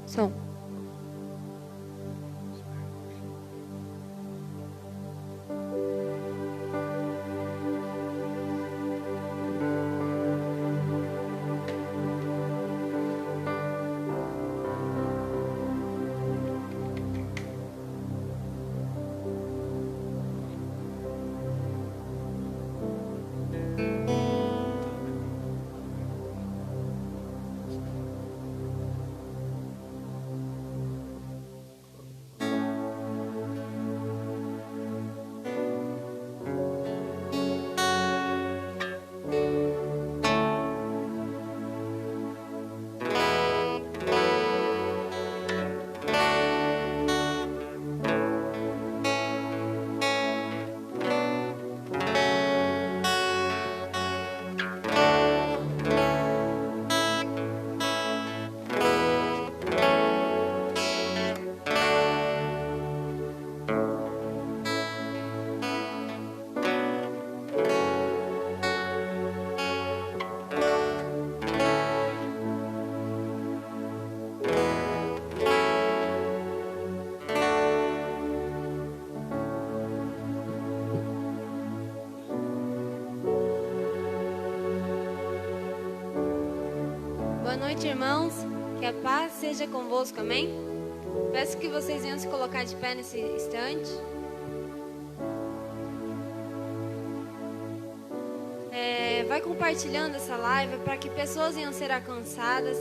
Som. Boa noite, irmãos. Que a paz seja convosco, amém? Peço que vocês venham se colocar de pé nesse instante. Vai compartilhando essa live para que pessoas venham ser alcançadas,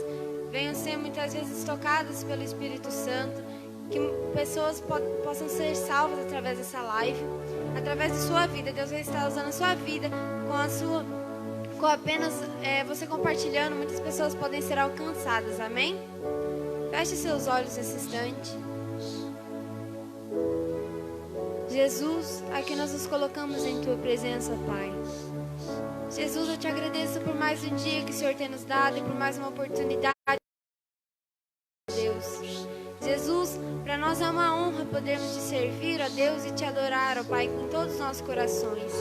venham ser muitas vezes tocadas pelo Espírito Santo, que pessoas possam ser salvas através dessa live, através de sua vida. Deus vai estar usando a sua vida com apenas você compartilhando, muitas pessoas podem ser alcançadas, amém? Feche seus olhos nesse instante. Jesus, aqui nós nos colocamos em Tua presença, Pai. Jesus, eu te agradeço por mais um dia que o Senhor tem nos dado e por mais uma oportunidade, Deus. Jesus, para nós é uma honra podermos te servir, ó Deus, e te adorar, ó Pai, com todos os nossos corações.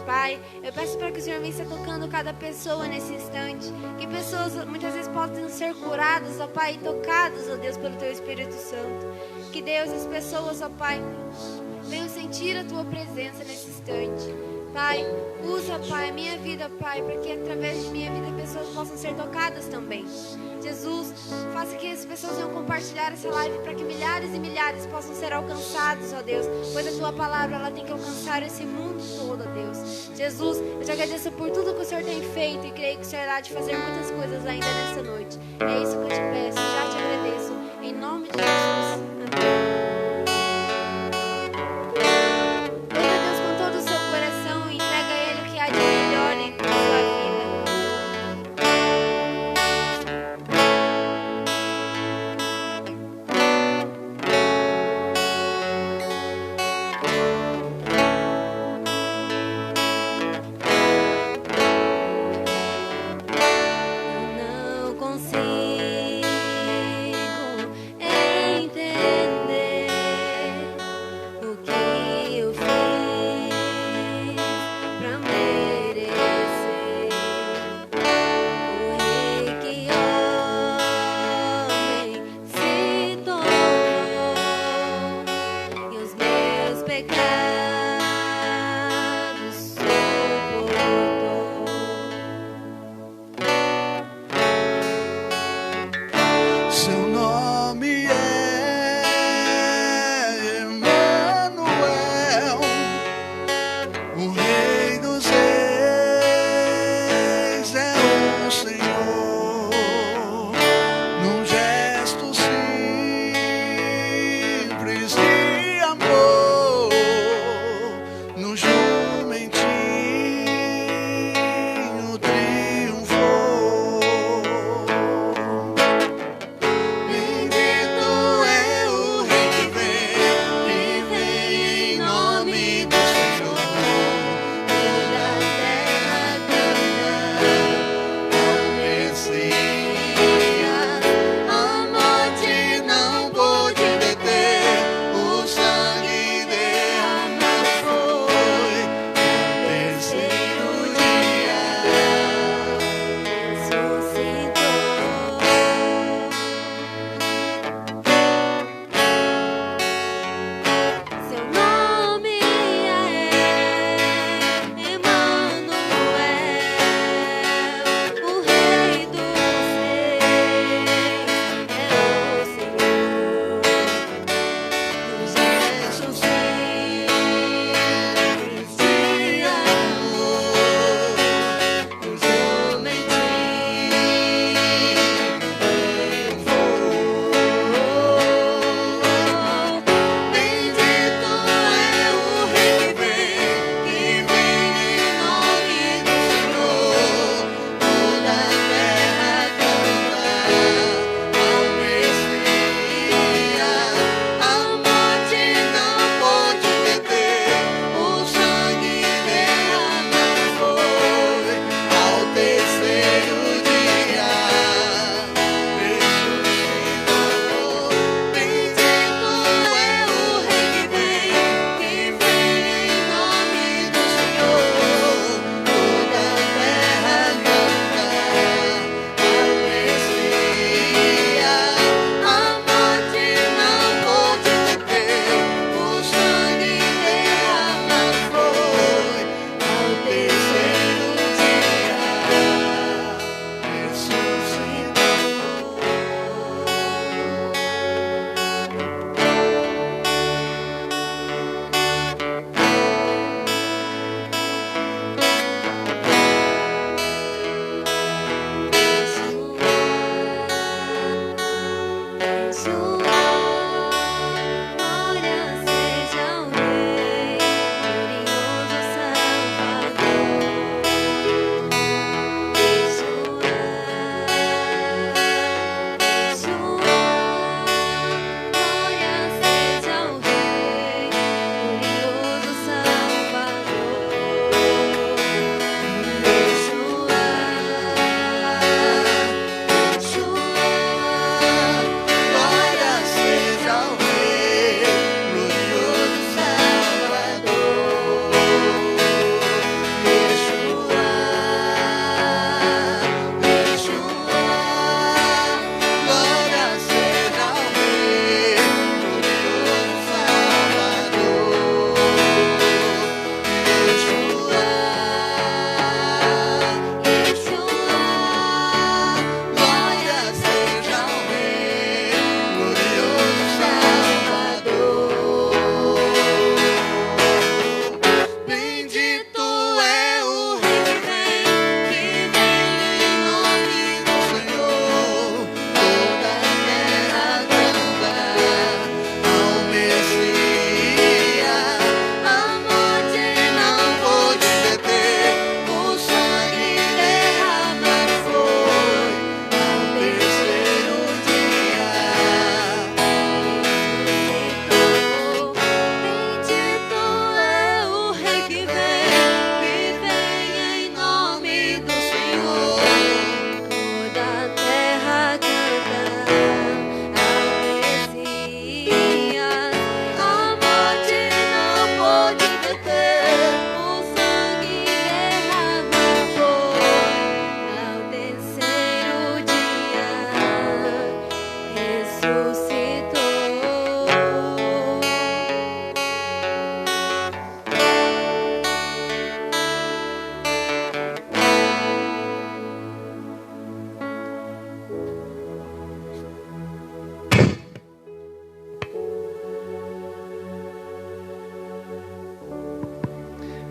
Pai, eu peço para que o Senhor venha tocando cada pessoa nesse instante, que pessoas muitas vezes possam ser curadas, ó Pai, e tocadas, ó Deus, pelo Teu Espírito Santo. Que Deus, as pessoas, ó Pai, venham sentir a Tua presença nesse instante. Pai, usa, Pai, a minha vida, Pai, para que através de minha vida pessoas possam ser tocadas também. Jesus, faça que as pessoas venham compartilhar essa live para que milhares e milhares possam ser alcançados, ó Deus, pois a Tua palavra ela tem que alcançar esse mundo todo, ó Deus. Jesus, eu te agradeço por tudo que o Senhor tem feito e creio que o Senhor irá de fazer muitas coisas ainda nessa noite. É isso que eu te peço, já te agradeço. Em nome de Jesus, amém. Consigo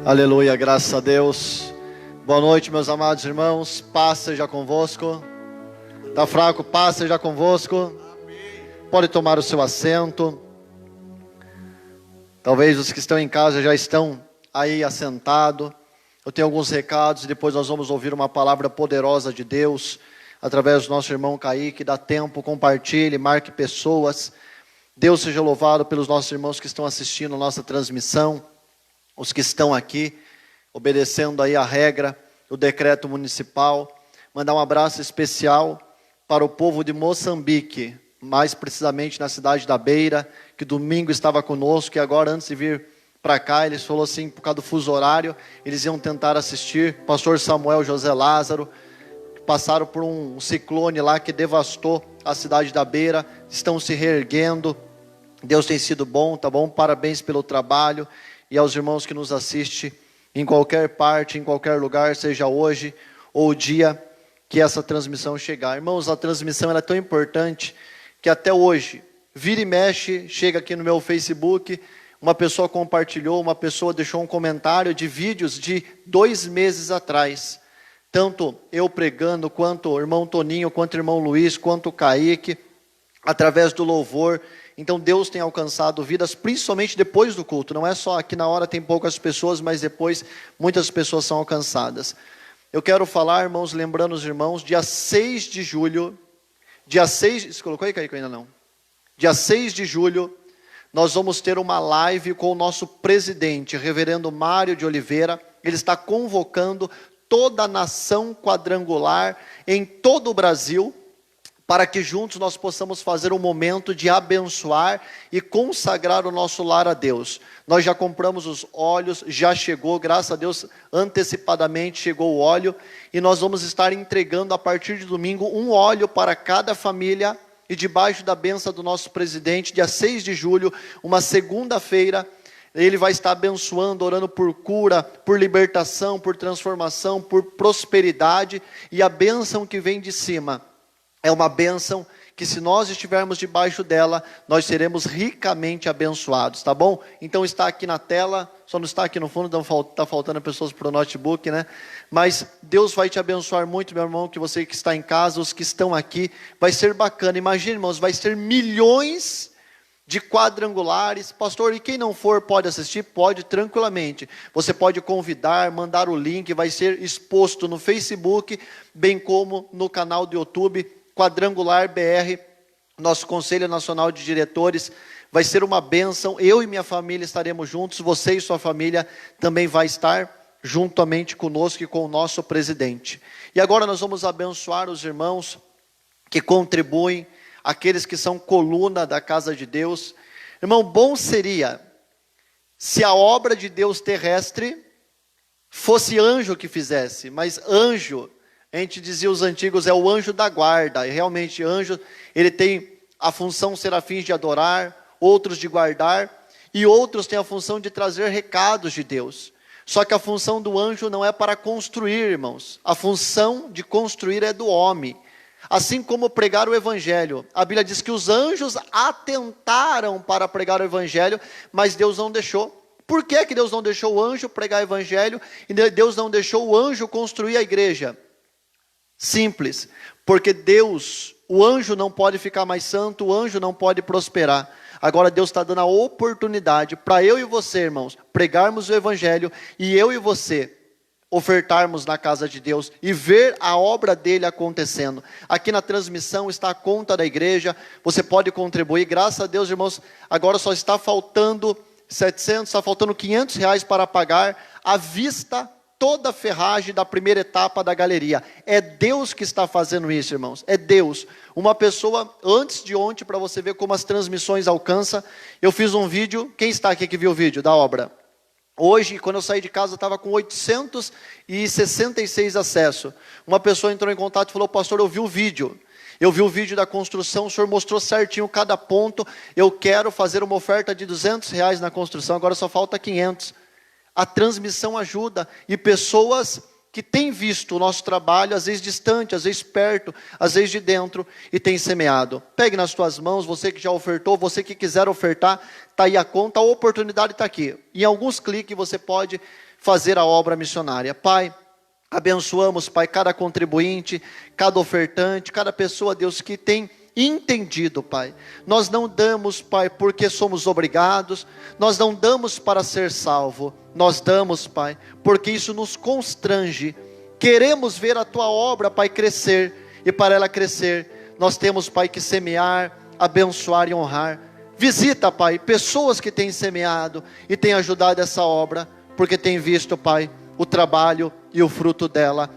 Aleluia, graças a Deus. Boa noite, meus amados irmãos. Paz seja convosco. Está fraco? Paz seja convosco. Pode tomar o seu assento. Talvez os que estão em casa já estão aí assentados. Eu tenho alguns recados e depois nós vamos ouvir uma palavra poderosa de Deus através do nosso irmão Kaique. Dá tempo, compartilhe, marque pessoas. Deus seja louvado pelos nossos irmãos que estão assistindo a nossa transmissão. Os que estão aqui, obedecendo aí a regra, o decreto municipal. Mandar um abraço especial para o povo de Moçambique, mais precisamente na cidade da Beira, que domingo estava conosco, e agora antes de vir para cá, eles falaram assim, por causa do fuso horário, eles iam tentar assistir. Pastor Samuel, José Lázaro, passaram por um ciclone lá que devastou a cidade da Beira, estão se reerguendo. Deus tem sido bom, tá bom? Parabéns pelo trabalho. E aos irmãos que nos assistem em qualquer parte, em qualquer lugar, seja hoje ou o dia que essa transmissão chegar. Irmãos, a transmissão ela é tão importante que até hoje, vira e mexe, chega aqui no meu Facebook, uma pessoa compartilhou, uma pessoa deixou um comentário de vídeos de 2 meses atrás. Tanto eu pregando, quanto o irmão Toninho, quanto o irmão Luiz, quanto o Kaique, através do louvor. Então Deus tem alcançado vidas, principalmente depois do culto. Não é só aqui na hora tem poucas pessoas, mas depois muitas pessoas são alcançadas. Eu quero falar, irmãos, lembrando os irmãos, dia 6 de julho, você colocou aí, Kaique, ainda não? Dia 6 de julho, nós vamos ter uma live com o nosso presidente, reverendo Mário de Oliveira. Ele está convocando toda a nação quadrangular em todo o Brasil, para que juntos nós possamos fazer um momento de abençoar e consagrar o nosso lar a Deus. Nós já compramos os óleos, já chegou, graças a Deus, antecipadamente chegou o óleo, e nós vamos estar entregando a partir de domingo um óleo para cada família, e debaixo da bênção do nosso presidente, dia 6 de julho, uma segunda-feira, ele vai estar abençoando, orando por cura, por libertação, por transformação, por prosperidade, e a bênção que vem de cima é uma bênção que, se nós estivermos debaixo dela, nós seremos ricamente abençoados, tá bom? Então está aqui na tela, só não está aqui no fundo, está faltando pessoas para o notebook, né? Mas Deus vai te abençoar muito, meu irmão, que você que está em casa, os que estão aqui, vai ser bacana. Imagina, irmãos, vai ser milhões de quadrangulares. Pastor, e quem não for pode assistir? Pode, tranquilamente. Você pode convidar, mandar o link, vai ser exposto no Facebook, bem como no canal do YouTube, Quadrangular BR, nosso Conselho Nacional de Diretores. Vai ser uma bênção, eu e minha família estaremos juntos, você e sua família também vai estar juntamente conosco e com o nosso presidente. E agora nós vamos abençoar os irmãos que contribuem, aqueles que são coluna da casa de Deus. Irmão, bom seria se a obra de Deus terrestre fosse anjo que fizesse, mas anjo, a gente dizia os antigos, é o anjo da guarda, e realmente anjo, ele tem a função serafins de adorar, outros de guardar, e outros têm a função de trazer recados de Deus. Só que a função do anjo não é para construir, irmãos, a função de construir é do homem. Assim como pregar o evangelho, a Bíblia diz que os anjos atentaram para pregar o evangelho, mas Deus não deixou. Por que Deus não deixou o anjo pregar o evangelho e Deus não deixou o anjo construir a igreja? Simples, porque Deus, o anjo não pode ficar mais santo, o anjo não pode prosperar. Agora Deus está dando a oportunidade para eu e você, irmãos, pregarmos o evangelho e eu e você ofertarmos na casa de Deus e ver a obra dele acontecendo. Aqui na transmissão está a conta da igreja, você pode contribuir, graças a Deus, irmãos, agora só está faltando 700, está faltando R$500 para pagar à vista toda a ferragem da primeira etapa da galeria. É Deus que está fazendo isso, irmãos, é Deus. Uma pessoa, antes de ontem, para você ver como as transmissões alcançam, eu fiz um vídeo, quem está aqui que viu o vídeo da obra? Hoje, quando eu saí de casa, eu estava com 866 acessos. Uma pessoa entrou em contato e falou: pastor, eu vi o vídeo da construção, o senhor mostrou certinho cada ponto, eu quero fazer uma oferta de R$200 na construção, agora só falta 500. A transmissão ajuda, e pessoas que têm visto o nosso trabalho, às vezes distante, às vezes perto, às vezes de dentro, e têm semeado. Pegue nas tuas mãos, você que já ofertou, você que quiser ofertar, está aí a conta, a oportunidade está aqui. Em alguns cliques você pode fazer a obra missionária. Pai, abençoamos, Pai, cada contribuinte, cada ofertante, cada pessoa, Deus, que tem entendido, Pai. Nós não damos, Pai, porque somos obrigados, nós não damos para ser salvo, nós damos, Pai, porque isso nos constrange. Queremos ver a Tua obra, Pai, crescer, e para ela crescer, nós temos, Pai, que semear, abençoar e honrar. Visita, Pai, pessoas que têm semeado e têm ajudado essa obra, porque têm visto, Pai, o trabalho e o fruto dela.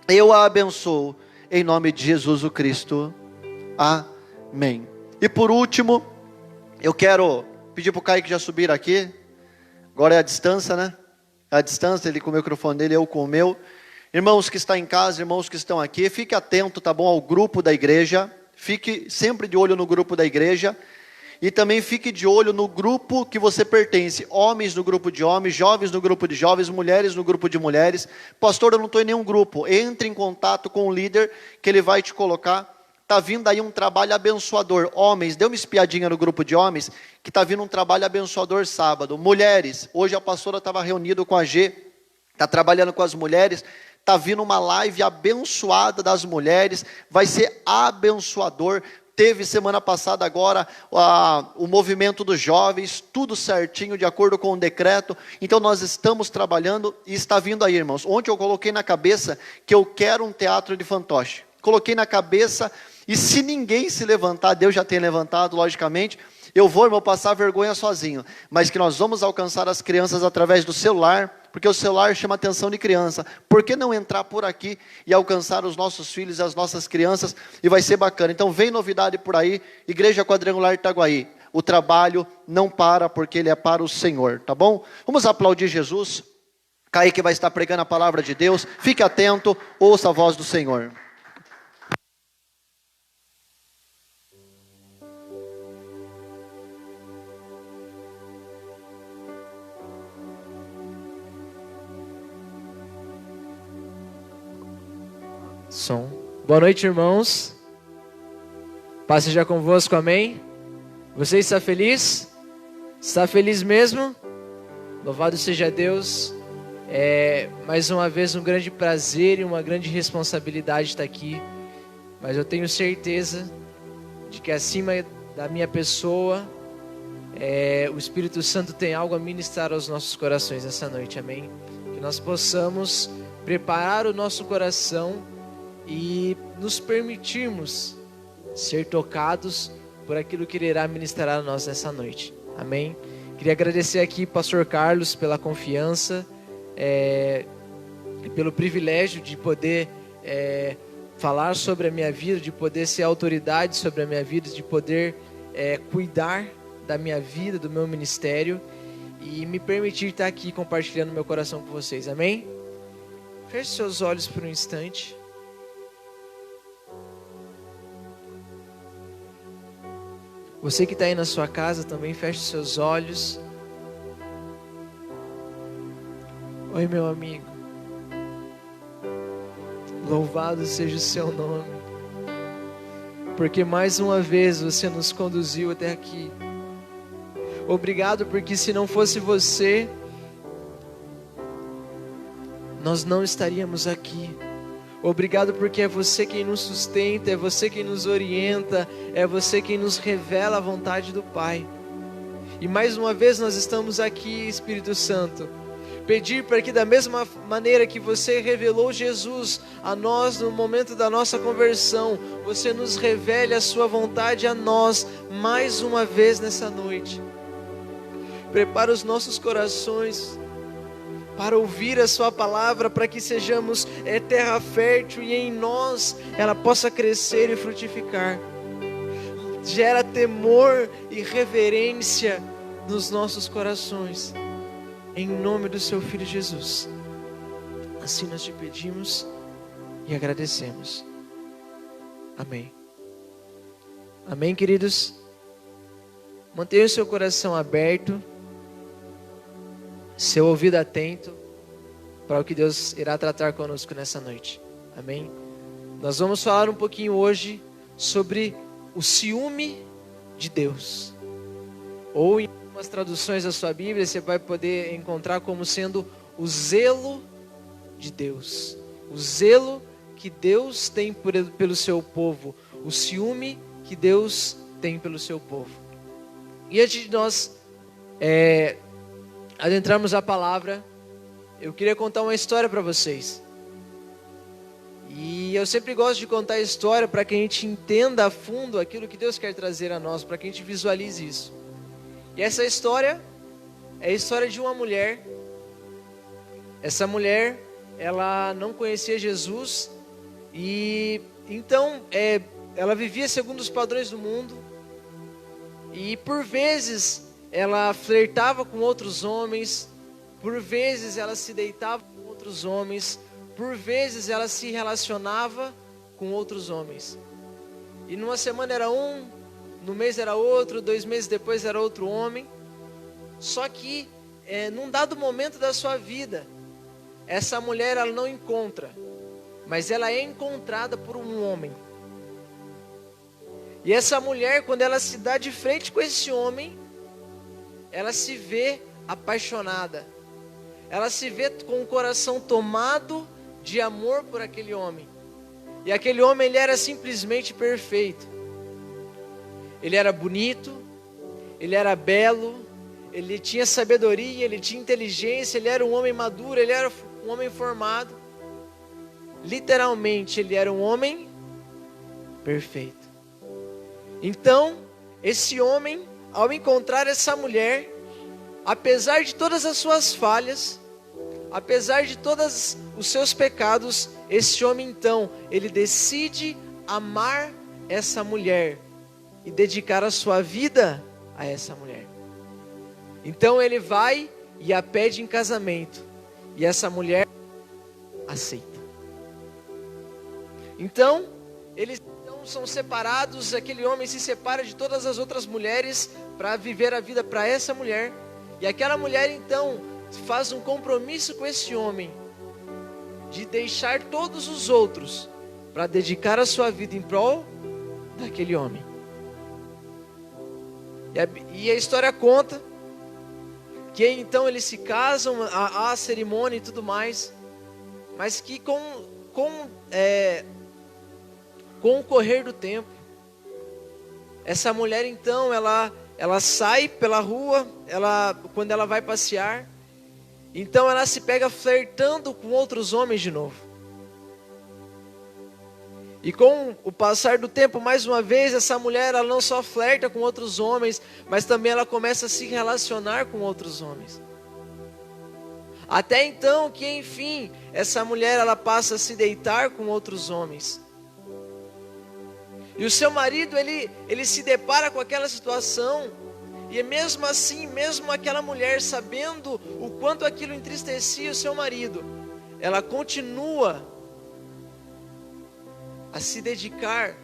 Eu a abençoo, em nome de Jesus o Cristo. Amém. E por último, eu quero pedir para o Kaique já subir aqui. Agora é a distância, né? A distância, ele com o microfone dele, eu com o meu. Irmãos que estão em casa, irmãos que estão aqui, fique atento, tá bom, ao grupo da igreja. Fique sempre de olho no grupo da igreja. E também fique de olho no grupo que você pertence. Homens no grupo de homens, jovens no grupo de jovens, mulheres no grupo de mulheres. Pastor, eu não estou em nenhum grupo. Entre em contato com o líder, que ele vai te colocar. Está vindo aí um trabalho abençoador. Homens, dê uma espiadinha no grupo de homens, que está vindo um trabalho abençoador sábado. Mulheres, hoje a pastora estava reunida com a G, está trabalhando com as mulheres, está vindo uma live abençoada das mulheres, vai ser abençoador. Teve semana passada agora o movimento dos jovens, tudo certinho, de acordo com o decreto. Então nós estamos trabalhando e está vindo aí, irmãos. Ontem eu coloquei na cabeça que eu quero um teatro de fantoche. Coloquei na cabeça, e se ninguém se levantar, Deus já tem levantado, logicamente, eu vou, irmão, passar vergonha sozinho. Mas que nós vamos alcançar as crianças através do celular, porque o celular chama a atenção de criança. Por que não entrar por aqui e alcançar os nossos filhos e as nossas crianças? E vai ser bacana. Então vem novidade por aí, Igreja Quadrangular Itaguaí. O trabalho não para, porque ele é para o Senhor, tá bom? Vamos aplaudir Jesus. Kaique vai estar pregando a palavra de Deus. Fique atento, ouça a voz do Senhor. Som. Boa noite, irmãos. Paz seja convosco, amém? Você está feliz? Está feliz mesmo? Louvado seja Deus. Mais uma vez um grande prazer e uma grande responsabilidade estar aqui. Mas eu tenho certeza de que acima da minha pessoa, o Espírito Santo tem algo a ministrar aos nossos corações essa noite, amém? Que nós possamos preparar o nosso coração e nos permitirmos ser tocados por aquilo que Ele irá ministrar a nós nessa noite, amém? Queria agradecer aqui Pastor Carlos pela confiança e pelo privilégio de poder falar sobre a minha vida, de poder ser autoridade sobre a minha vida, de poder cuidar da minha vida, do meu ministério e me permitir estar aqui compartilhando meu coração com vocês, amém? Feche seus olhos por um instante. Você que está aí na sua casa também, feche seus olhos. Oi, meu amigo. Louvado seja o seu nome. Porque mais uma vez você nos conduziu até aqui. Obrigado, porque se não fosse você, nós não estaríamos aqui. Obrigado porque é você quem nos sustenta, é você quem nos orienta, é você quem nos revela a vontade do Pai. E mais uma vez nós estamos aqui, Espírito Santo, pedir para que da mesma maneira que você revelou Jesus a nós no momento da nossa conversão, você nos revele a sua vontade a nós mais uma vez nessa noite. Prepara os nossos corações para ouvir a sua palavra, para que sejamos terra fértil e em nós ela possa crescer e frutificar. Gera temor e reverência nos nossos corações, em nome do seu Filho Jesus. Assim nós te pedimos e agradecemos. Amém. Amém, queridos? Mantenha o seu coração aberto, seu ouvido atento para o que Deus irá tratar conosco nessa noite. Amém? Nós vamos falar um pouquinho hoje sobre o ciúme de Deus. Ou em algumas traduções da sua Bíblia você vai poder encontrar como sendo o zelo de Deus. O zelo que Deus tem pelo seu povo. O ciúme que Deus tem pelo seu povo. E antes de nós adentrarmos a palavra, eu queria contar uma história para vocês. E eu sempre gosto de contar a história para que a gente entenda a fundo aquilo que Deus quer trazer a nós, para que a gente visualize isso. E essa história é a história de uma mulher. Essa mulher, ela não conhecia Jesus e então ela vivia segundo os padrões do mundo. E por vezes ela flertava com outros homens, por vezes ela se deitava com outros homens, por vezes ela se relacionava com outros homens. E numa semana era um, no mês era outro, 2 meses depois era outro homem. Só que num dado momento da sua vida, essa mulher ela não encontra, mas ela é encontrada por um homem. E essa mulher, quando ela se dá de frente com esse homem, ela se vê apaixonada. Ela se vê com o coração tomado de amor por aquele homem. E aquele homem, ele era simplesmente perfeito. Ele era bonito, ele era belo, ele tinha sabedoria, ele tinha inteligência, ele era um homem maduro, ele era um homem formado. Literalmente, ele era um homem perfeito. Então, esse homem, ao encontrar essa mulher, apesar de todas as suas falhas, apesar de todos os seus pecados, esse homem então, ele decide amar essa mulher e dedicar a sua vida a essa mulher. Então ele vai e a pede em casamento, e essa mulher aceita. Então, eles são separados, aquele homem se separa de todas as outras mulheres para viver a vida para essa mulher. E aquela mulher então faz um compromisso com esse homem de deixar todos os outros para dedicar a sua vida em prol daquele homem. E a história conta que então eles se casam, há a cerimônia e tudo mais, mas que com o correr do tempo, essa mulher então, ela sai pela rua, quando ela vai passear, então ela se pega flertando com outros homens de novo. E com o passar do tempo, mais uma vez, essa mulher, ela não só flerta com outros homens, mas também ela começa a se relacionar com outros homens. Até então que, enfim, essa mulher, ela passa a se deitar com outros homens. E o seu marido, ele se depara com aquela situação, e mesmo assim, mesmo aquela mulher sabendo o quanto aquilo entristecia o seu marido, ela continua a se dedicar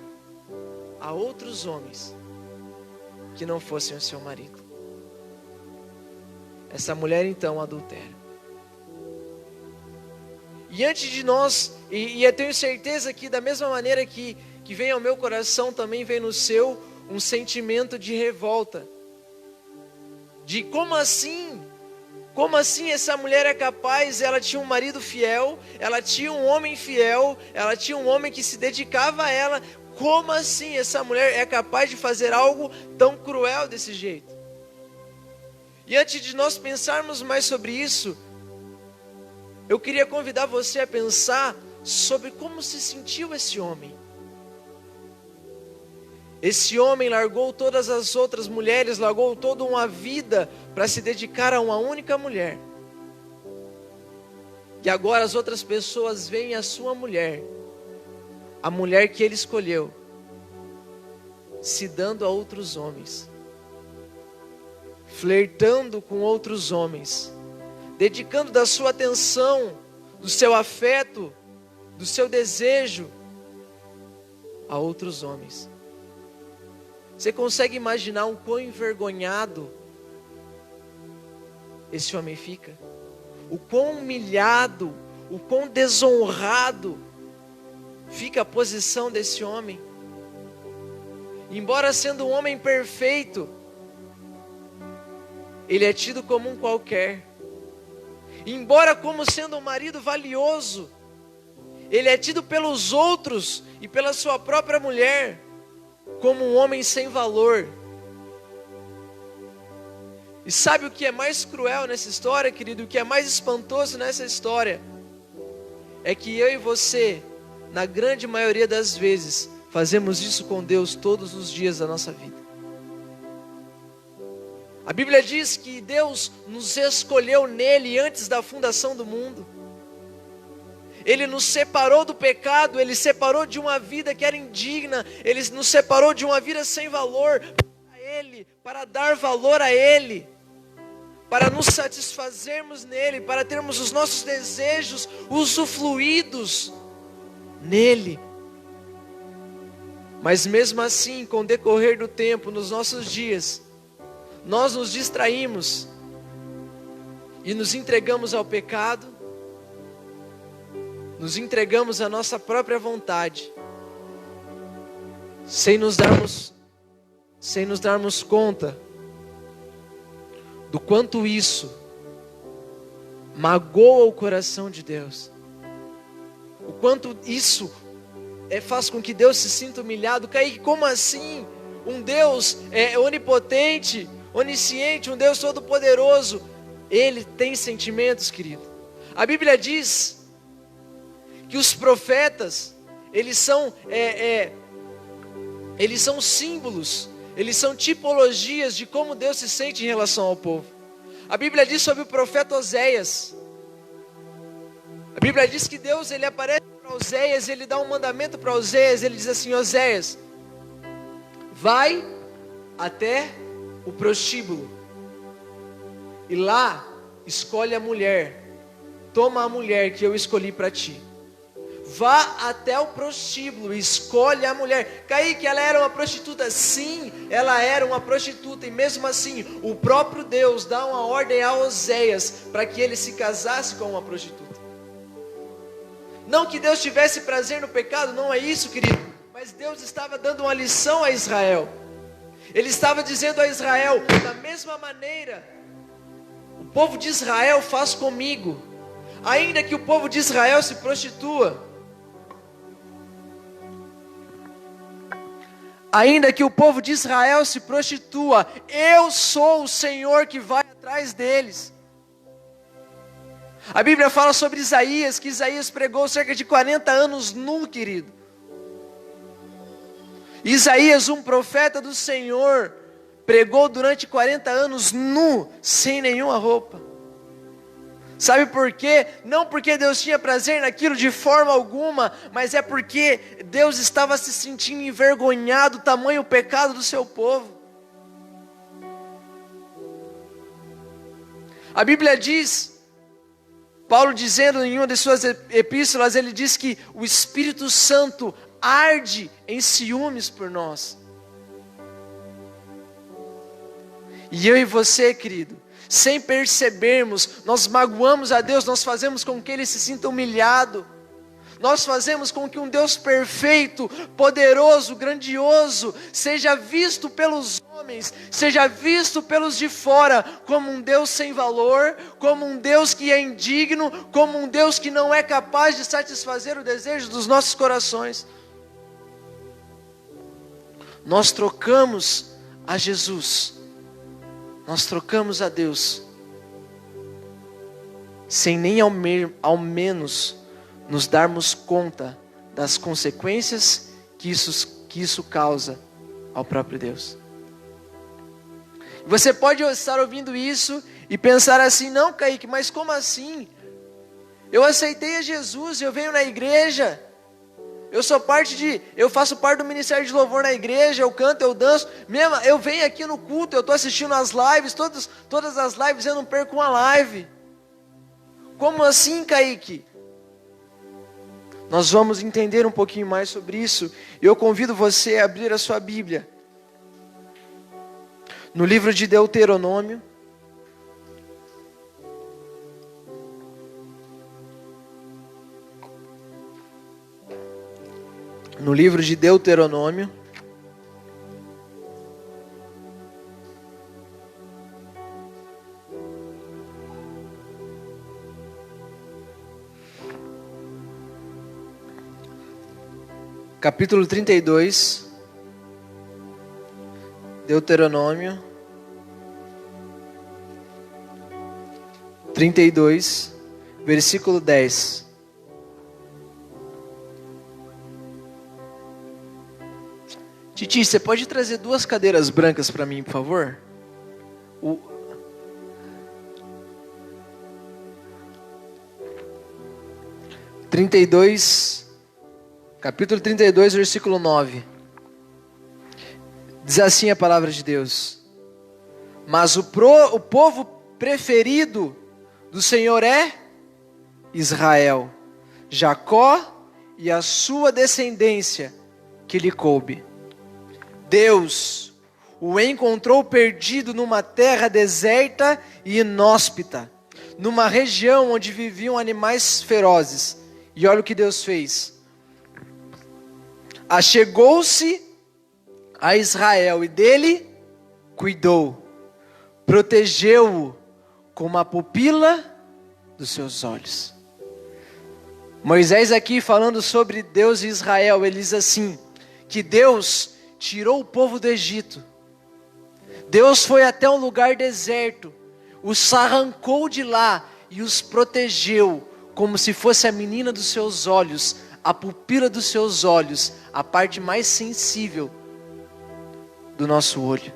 a outros homens que não fossem o seu marido. Essa mulher então adultera. E antes de nós, e eu tenho certeza que da mesma maneira que vem ao meu coração, também vem no seu um sentimento de revolta. De como assim essa mulher é capaz, ela tinha um marido fiel, ela tinha um homem fiel, ela tinha um homem que se dedicava a ela, como assim essa mulher é capaz de fazer algo tão cruel desse jeito? E antes de nós pensarmos mais sobre isso, eu queria convidar você a pensar sobre como se sentiu esse homem. Esse homem largou todas as outras mulheres, largou toda uma vida para se dedicar a uma única mulher. E agora as outras pessoas veem a sua mulher, a mulher que ele escolheu, se dando a outros homens, flertando com outros homens, dedicando da sua atenção, do seu afeto, do seu desejo a outros homens. Você consegue imaginar o quão envergonhado esse homem fica? O quão humilhado, o quão desonrado fica a posição desse homem? Embora sendo um homem perfeito, ele é tido como um qualquer. Embora como sendo um marido valioso, ele é tido pelos outros e pela sua própria mulher como um homem sem valor. E sabe o que é mais cruel nessa história, querido? O que é mais espantoso nessa história? É que eu e você, na grande maioria das vezes, fazemos isso com Deus todos os dias da nossa vida. A Bíblia diz que Deus nos escolheu nele antes da fundação do mundo. Ele nos separou do pecado, Ele separou de uma vida que era indigna, Ele nos separou de uma vida sem valor, para Ele, para dar valor a Ele, para nos satisfazermos nele, para termos os nossos desejos usufruídos nele. Mas mesmo assim, com o decorrer do tempo, nos nossos dias, nós nos distraímos e nos entregamos ao pecado, nos entregamos à nossa própria vontade, sem nos darmos conta do quanto isso magoa o coração de Deus, o quanto isso faz com que Deus se sinta humilhado. Kaique, como assim? Um Deus onipotente, onisciente, um Deus todo poderoso, Ele tem sentimentos, querido. A Bíblia diz que os profetas, eles são símbolos, eles são tipologias de como Deus se sente em relação ao povo. A Bíblia diz sobre o profeta Oséias. A Bíblia diz que Deus, ele aparece para Oséias, ele dá um mandamento para Oséias, ele diz assim: Oséias, vai até o prostíbulo e lá escolhe a mulher, toma a mulher que eu escolhi para ti. Vá até o prostíbulo e escolhe a mulher. Kaique, ela era uma prostituta? Sim, ela era uma prostituta. E mesmo assim, o próprio Deus dá uma ordem a Oséias para que ele se casasse com uma prostituta. Não que Deus tivesse prazer no pecado, não é isso, querido. Mas Deus estava dando uma lição a Israel. Ele estava dizendo a Israel: da mesma maneira, o povo de Israel faz comigo. Ainda que o povo de Israel se prostitua, ainda que o povo de Israel se prostitua, eu sou o Senhor que vai atrás deles. A Bíblia fala sobre Isaías, que Isaías pregou cerca de 40 anos nu, querido. Isaías, um profeta do Senhor, pregou durante 40 anos nu, sem nenhuma roupa. Sabe por quê? Não porque Deus tinha prazer naquilo de forma alguma, mas é porque Deus estava se sentindo envergonhado, tamanho o pecado do seu povo. A Bíblia diz, Paulo dizendo em uma de suas epístolas, ele diz que o Espírito Santo arde em ciúmes por nós. E eu e você, querido, sem percebermos, nós magoamos a Deus, nós fazemos com que Ele se sinta humilhado, nós fazemos com que um Deus perfeito, poderoso, grandioso, seja visto pelos homens, seja visto pelos de fora, como um Deus sem valor, como um Deus que é indigno, como um Deus que não é capaz de satisfazer o desejo dos nossos corações. Nós trocamos a Jesus, nós trocamos a Deus, sem nem ao menos nos darmos conta das consequências que isso causa ao próprio Deus. Você pode estar ouvindo isso e pensar assim: não, Kaique, mas como assim? Eu aceitei a Jesus, eu venho na igreja, eu faço parte do ministério de louvor na igreja, eu canto, eu danço, mesmo, eu venho aqui no culto, eu estou assistindo as lives, todas as lives, eu não perco uma live. Como assim, Kaique? Nós vamos entender um pouquinho mais sobre isso, e eu convido você a abrir a sua Bíblia, no livro de Deuteronômio, capítulo 32, Deuteronômio 32, versículo 10. Titi, você pode trazer 2 cadeiras brancas para mim, por favor? Capítulo 32, versículo 9. Diz assim a palavra de Deus: mas o povo preferido do Senhor é Israel, Jacó e a sua descendência que lhe coube. Deus o encontrou perdido numa terra deserta e inóspita, numa região onde viviam animais ferozes. E olha o que Deus fez: achegou-se a Israel e dele cuidou, protegeu-o como a pupila dos seus olhos. Moisés aqui falando sobre Deus e Israel, ele diz assim, que Deus tirou o povo do Egito, Deus foi até um lugar deserto, os arrancou de lá e os protegeu, como se fosse a menina dos seus olhos, a pupila dos seus olhos, a parte mais sensível do nosso olho.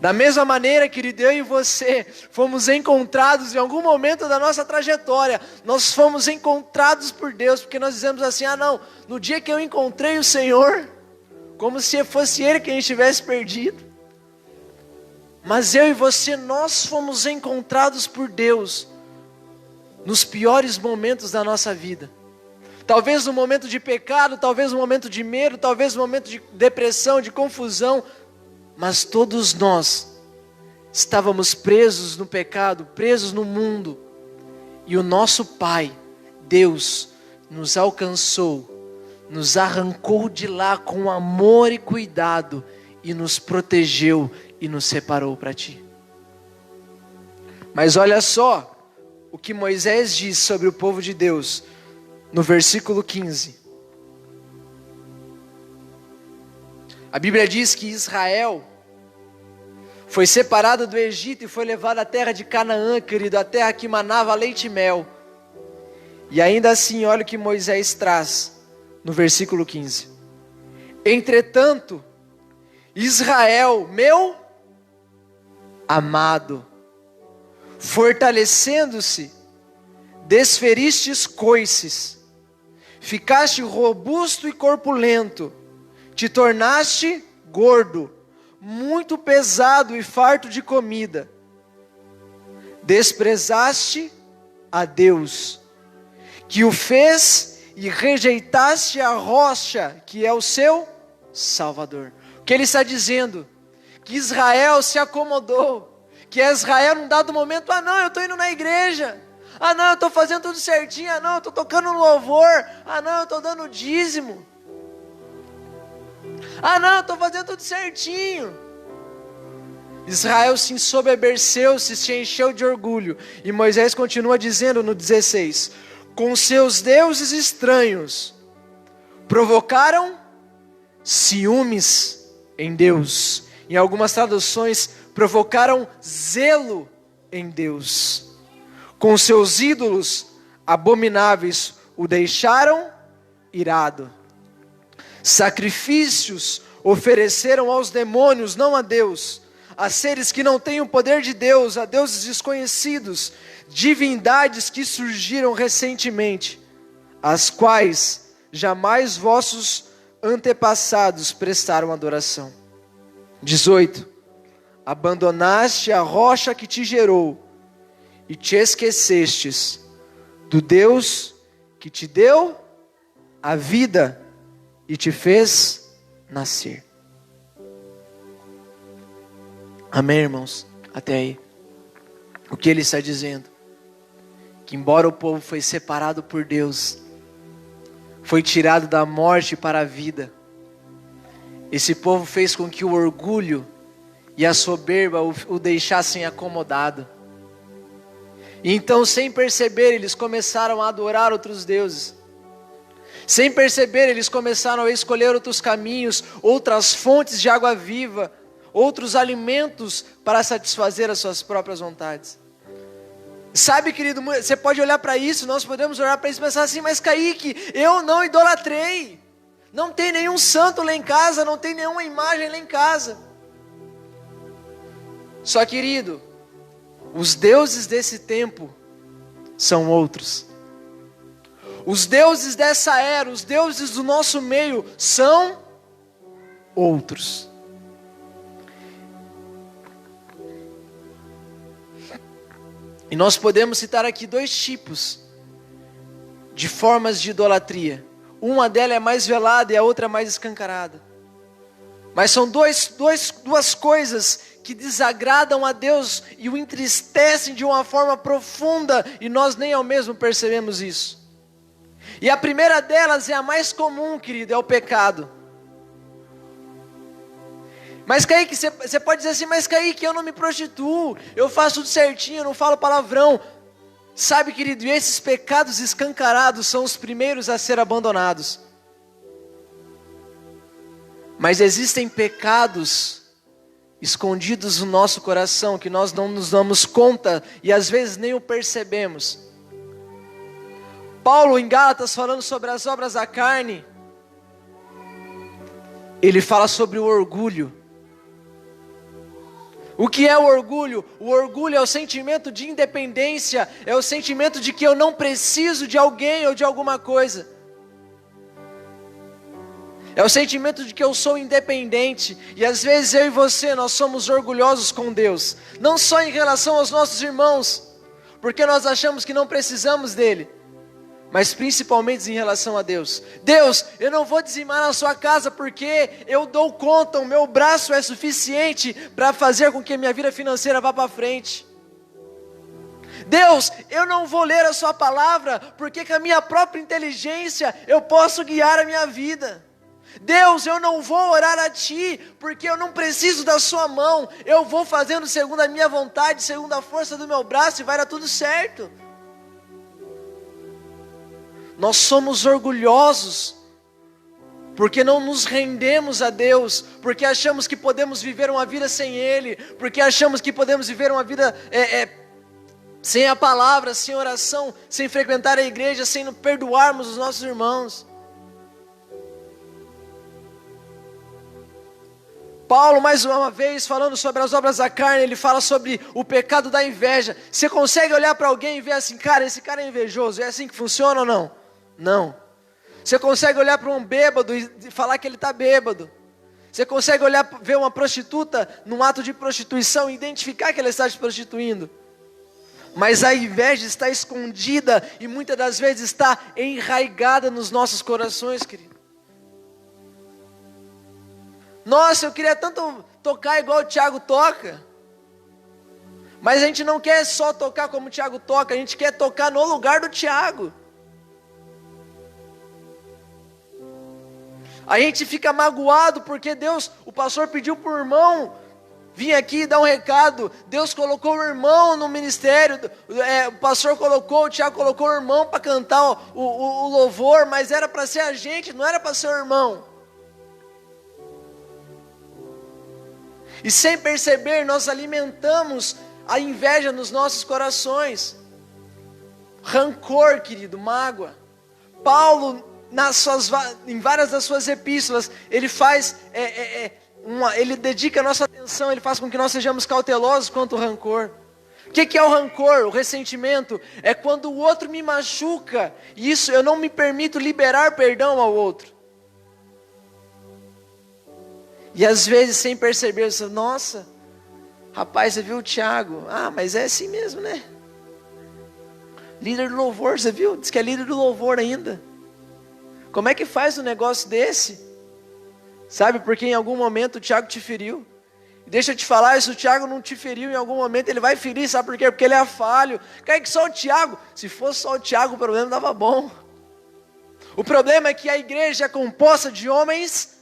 Da mesma maneira, querido, eu e você fomos encontrados em algum momento da nossa trajetória, nós fomos encontrados por Deus, porque nós dizemos assim: ah não, no dia que eu encontrei o Senhor, como se fosse Ele quem estivesse perdido. Mas eu e você, nós fomos encontrados por Deus, nos piores momentos da nossa vida. Talvez no momento de pecado, talvez no momento de medo, talvez no momento de depressão, de confusão, mas todos nós estávamos presos no pecado, presos no mundo, e o nosso Pai, Deus, nos alcançou, nos arrancou de lá com amor e cuidado, e nos protegeu e nos separou para ti. Mas olha só o que Moisés diz sobre o povo de Deus no versículo 15. A Bíblia diz que Israel foi separado do Egito e foi levado à terra de Canaã, querido, a terra que manava leite e mel. E ainda assim, olha o que Moisés traz no versículo 15. Entretanto, Israel, meu amado, fortalecendo-se, desferistes coices, ficaste robusto e corpulento, te tornaste gordo, muito pesado e farto de comida. Desprezaste a Deus, que o fez, e rejeitaste a rocha, que é o seu Salvador. O que ele está dizendo? Que Israel se acomodou, que Israel num dado momento, não, eu estou indo na igreja, não, eu estou fazendo tudo certinho, não, eu estou tocando no louvor, não, eu estou dando dízimo, não, eu estou fazendo tudo certinho. Israel se ensoberbeceu, se encheu de orgulho, e Moisés continua dizendo no 16, com seus deuses estranhos, provocaram ciúmes em Deus. Em algumas traduções, provocaram zelo em Deus. Com seus ídolos abomináveis, o deixaram irado. Sacrifícios ofereceram aos demônios, não a Deus, a seres que não têm o poder de Deus, a deuses desconhecidos, divindades que surgiram recentemente, as quais jamais vossos antepassados prestaram adoração. 18. Abandonaste a rocha que te gerou e te esquecestes do Deus que te deu a vida e te fez nascer. Amém, irmãos? Até aí. O que ele está dizendo? Que embora o povo foi separado por Deus, foi tirado da morte para a vida, esse povo fez com que o orgulho e a soberba o deixassem acomodado. E então, sem perceber, eles começaram a adorar outros deuses. Sem perceber, eles começaram a escolher outros caminhos, outras fontes de água viva, outros alimentos para satisfazer as suas próprias vontades. Sabe, querido, você pode olhar para isso, nós podemos olhar para isso e pensar assim, mas Kaique, eu não idolatrei. Não tem nenhum santo lá em casa, não tem nenhuma imagem lá em casa. Só, querido, os deuses desse tempo são outros. Os deuses dessa era, os deuses do nosso meio são outros. E nós podemos citar aqui dois tipos de formas de idolatria. Uma delas é mais velada e a outra é mais escancarada. Mas são duas coisas que desagradam a Deus e o entristecem de uma forma profunda, e nós nem ao mesmo percebemos isso. E a primeira delas é a mais comum, querido, é o pecado. Mas Kaique, você pode dizer assim, mas Kaique, eu não me prostituo, eu faço tudo certinho, eu não falo palavrão. Sabe, querido, e esses pecados escancarados são os primeiros a ser abandonados. Mas existem pecados escondidos no nosso coração que nós não nos damos conta e às vezes nem o percebemos. Paulo em Gálatas, falando sobre as obras da carne, ele fala sobre o orgulho. O que é o orgulho? O orgulho é o sentimento de independência, é o sentimento de que eu não preciso de alguém ou de alguma coisa. É o sentimento de que eu sou independente. E às vezes eu e você, nós somos orgulhosos com Deus. Não só em relação aos nossos irmãos, porque nós achamos que não precisamos dele, mas principalmente em relação a Deus. Deus, eu não vou dizimar na sua casa porque eu dou conta, o meu braço é suficiente para fazer com que a minha vida financeira vá para frente. Deus, eu não vou ler a sua palavra porque com a minha própria inteligência eu posso guiar a minha vida. Deus, eu não vou orar a Ti, porque eu não preciso da Sua mão. Eu vou fazendo segundo a minha vontade, segundo a força do meu braço, e vai dar tudo certo. Nós somos orgulhosos, porque não nos rendemos a Deus, porque achamos que podemos viver uma vida sem Ele, porque achamos que podemos viver uma vida sem a palavra, sem oração, sem frequentar a igreja, sem perdoarmos os nossos irmãos. Paulo, mais uma vez, falando sobre as obras da carne, ele fala sobre o pecado da inveja. Você consegue olhar para alguém e ver assim, cara, esse cara é invejoso, é assim que funciona ou não? Não. Você consegue olhar para um bêbado e falar que ele está bêbado. Você consegue ver uma prostituta num ato de prostituição e identificar que ela está se prostituindo. Mas a inveja está escondida e muitas das vezes está enraizada nos nossos corações, querido. Nossa, eu queria tanto tocar igual o Tiago toca. Mas a gente não quer só tocar como o Tiago toca, a gente quer tocar no lugar do Tiago. A gente fica magoado porque Deus, o pastor pediu para o irmão vir aqui dar um recado. Deus colocou o irmão no ministério, o pastor colocou, o Tiago colocou o irmão para cantar o louvor, mas era para ser a gente, não era para ser o irmão. E sem perceber, nós alimentamos a inveja nos nossos corações. Rancor, querido, mágoa. Paulo, em várias das suas epístolas, ele faz, ele dedica a nossa atenção, ele faz com que nós sejamos cautelosos quanto ao rancor. O que é o rancor? O ressentimento é quando o outro me machuca, e isso eu não me permito liberar perdão ao outro. E às vezes, sem perceber, você fala, nossa, rapaz, você viu o Tiago? Ah, mas é assim mesmo, né? Líder do louvor, você viu? Diz que é líder do louvor ainda. Como é que faz um negócio desse? Sabe, porque em algum momento o Tiago te feriu. E deixa eu te falar, se o Tiago não te feriu em algum momento, ele vai ferir, sabe por quê? Porque ele é falho. Quer que só o Tiago? Se fosse só o Tiago, o problema dava bom. O problema é que a igreja é composta de homens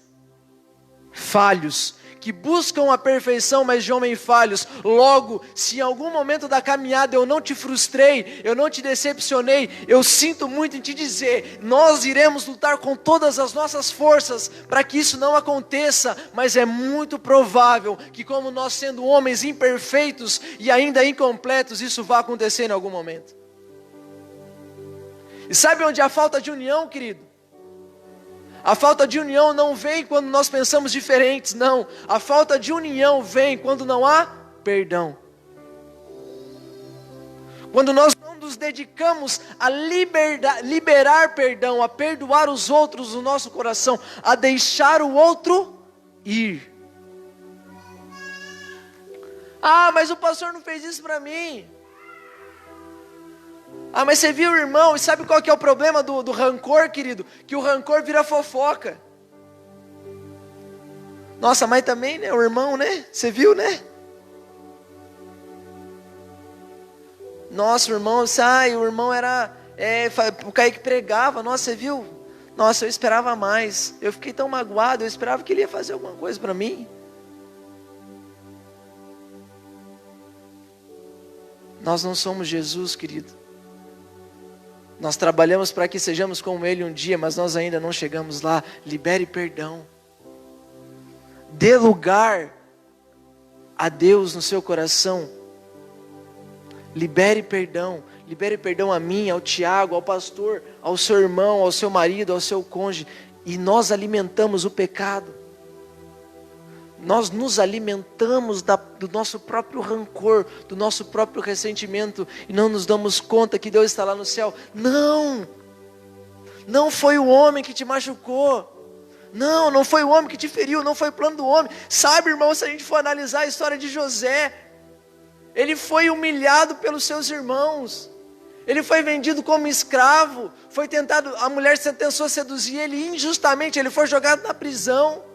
falhos, que buscam a perfeição, mas de homens falhos. Logo, se em algum momento da caminhada eu não te frustrei, eu não te decepcionei, eu sinto muito em te dizer, nós iremos lutar com todas as nossas forças para que isso não aconteça, mas é muito provável que, como nós sendo homens imperfeitos e ainda incompletos, isso vai acontecer em algum momento. E sabe onde há falta de união, querido? A falta de união não vem quando nós pensamos diferentes, não. A falta de união vem quando não há perdão. Quando nós não nos dedicamos a liberar perdão, a perdoar os outros no nosso coração, a deixar o outro ir. Ah, mas o pastor não fez isso para mim. Ah, mas você viu o irmão, e sabe qual que é o problema do rancor, querido? Que o rancor vira fofoca. Nossa, mas também, né, o irmão, né? Você viu, né? Nossa, o irmão, o irmão era, o Kaique pregava, nossa, você viu? Nossa, eu esperava mais, eu fiquei tão magoado, eu esperava que ele ia fazer alguma coisa para mim. Nós não somos Jesus, querido. Nós trabalhamos para que sejamos como Ele um dia, mas nós ainda não chegamos lá. Libere perdão. Dê lugar a Deus no seu coração. Libere perdão. Libere perdão a mim, ao Tiago, ao pastor, ao seu irmão, ao seu marido, ao seu cônjuge. E nós alimentamos o pecado. Nós nos alimentamos do nosso próprio rancor, do nosso próprio ressentimento, e não nos damos conta que Deus está lá no céu. Não foi o homem que te machucou, não foi o homem que te feriu, não foi o plano do homem. Sabe, irmão, se a gente for analisar a história de José, ele foi humilhado pelos seus irmãos, ele foi vendido como escravo, a mulher tentou seduzir ele injustamente, ele foi jogado na prisão.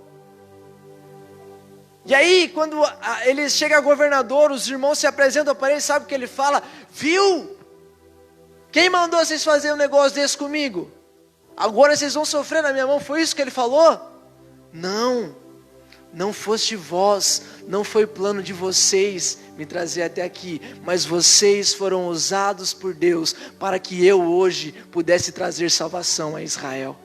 E aí, quando ele chega a governador, os irmãos se apresentam para ele, sabe o que ele fala? Viu? Quem mandou vocês fazerem um negócio desse comigo? Agora vocês vão sofrer na minha mão, foi isso que ele falou? Não foste vós, não foi plano de vocês me trazer até aqui, mas vocês foram usados por Deus para que eu hoje pudesse trazer salvação a Israel.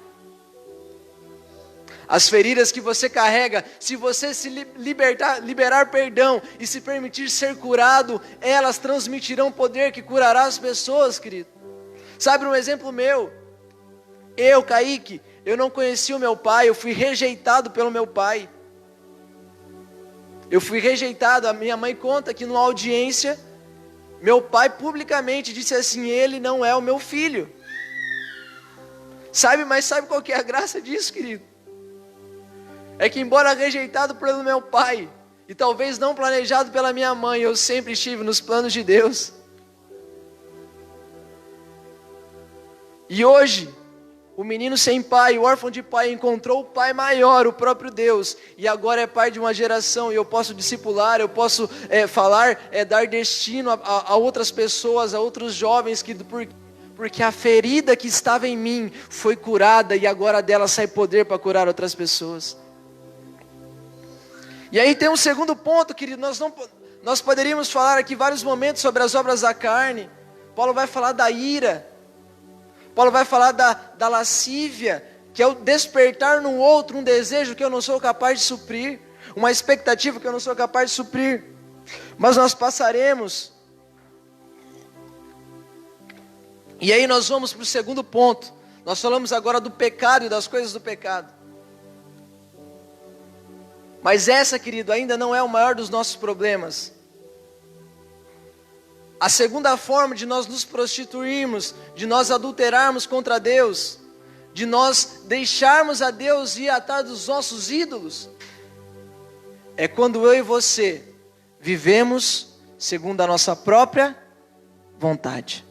As feridas que você carrega, se você se liberar perdão e se permitir ser curado, elas transmitirão poder que curará as pessoas, querido. Sabe um exemplo meu? Eu, Kaique, eu não conheci o meu pai, eu fui rejeitado pelo meu pai. Eu fui rejeitado, a minha mãe conta que numa audiência, meu pai publicamente disse assim, ele não é o meu filho. Mas sabe qual que é a graça disso, querido? É que embora rejeitado pelo meu pai, e talvez não planejado pela minha mãe, eu sempre estive nos planos de Deus. E hoje, o menino sem pai, o órfão de pai, encontrou o pai maior, o próprio Deus, e agora é pai de uma geração, e eu posso discipular, eu posso falar, dar destino a outras pessoas, a outros jovens, porque a ferida que estava em mim foi curada, e agora dela sai poder para curar outras pessoas. E aí tem um segundo ponto, querido, nós poderíamos falar aqui vários momentos sobre as obras da carne. Paulo vai falar da ira, Paulo vai falar da lascívia, que é o despertar no outro um desejo que eu não sou capaz de suprir, uma expectativa que eu não sou capaz de suprir. Mas nós passaremos, e aí nós vamos para o segundo ponto. Nós falamos agora do pecado e das coisas do pecado. Mas essa, querido, ainda não é o maior dos nossos problemas. A segunda forma de nós nos prostituirmos, de nós adulterarmos contra Deus, de nós deixarmos a Deus ir atrás dos nossos ídolos, é quando eu e você vivemos segundo a nossa própria vontade.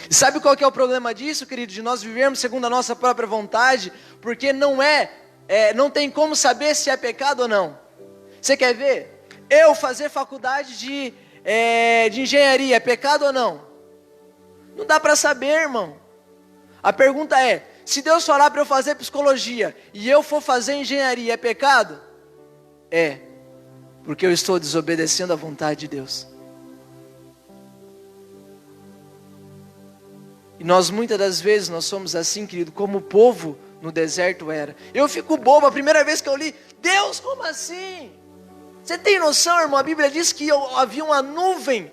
E sabe qual que é o problema disso, querido? De nós vivermos segundo a nossa própria vontade, porque não tem como saber se é pecado ou não. Você quer ver? Eu fazer faculdade de engenharia, é pecado ou não? Não dá para saber, irmão. A pergunta é, se Deus falar para eu fazer psicologia, e eu for fazer engenharia, é pecado? É, porque eu estou desobedecendo à vontade de Deus. E nós muitas das vezes, nós somos assim, querido, como o povo no deserto era. Eu fico bobo, a primeira vez que eu li, Deus, como assim? Você tem noção, irmão? A Bíblia diz que havia uma nuvem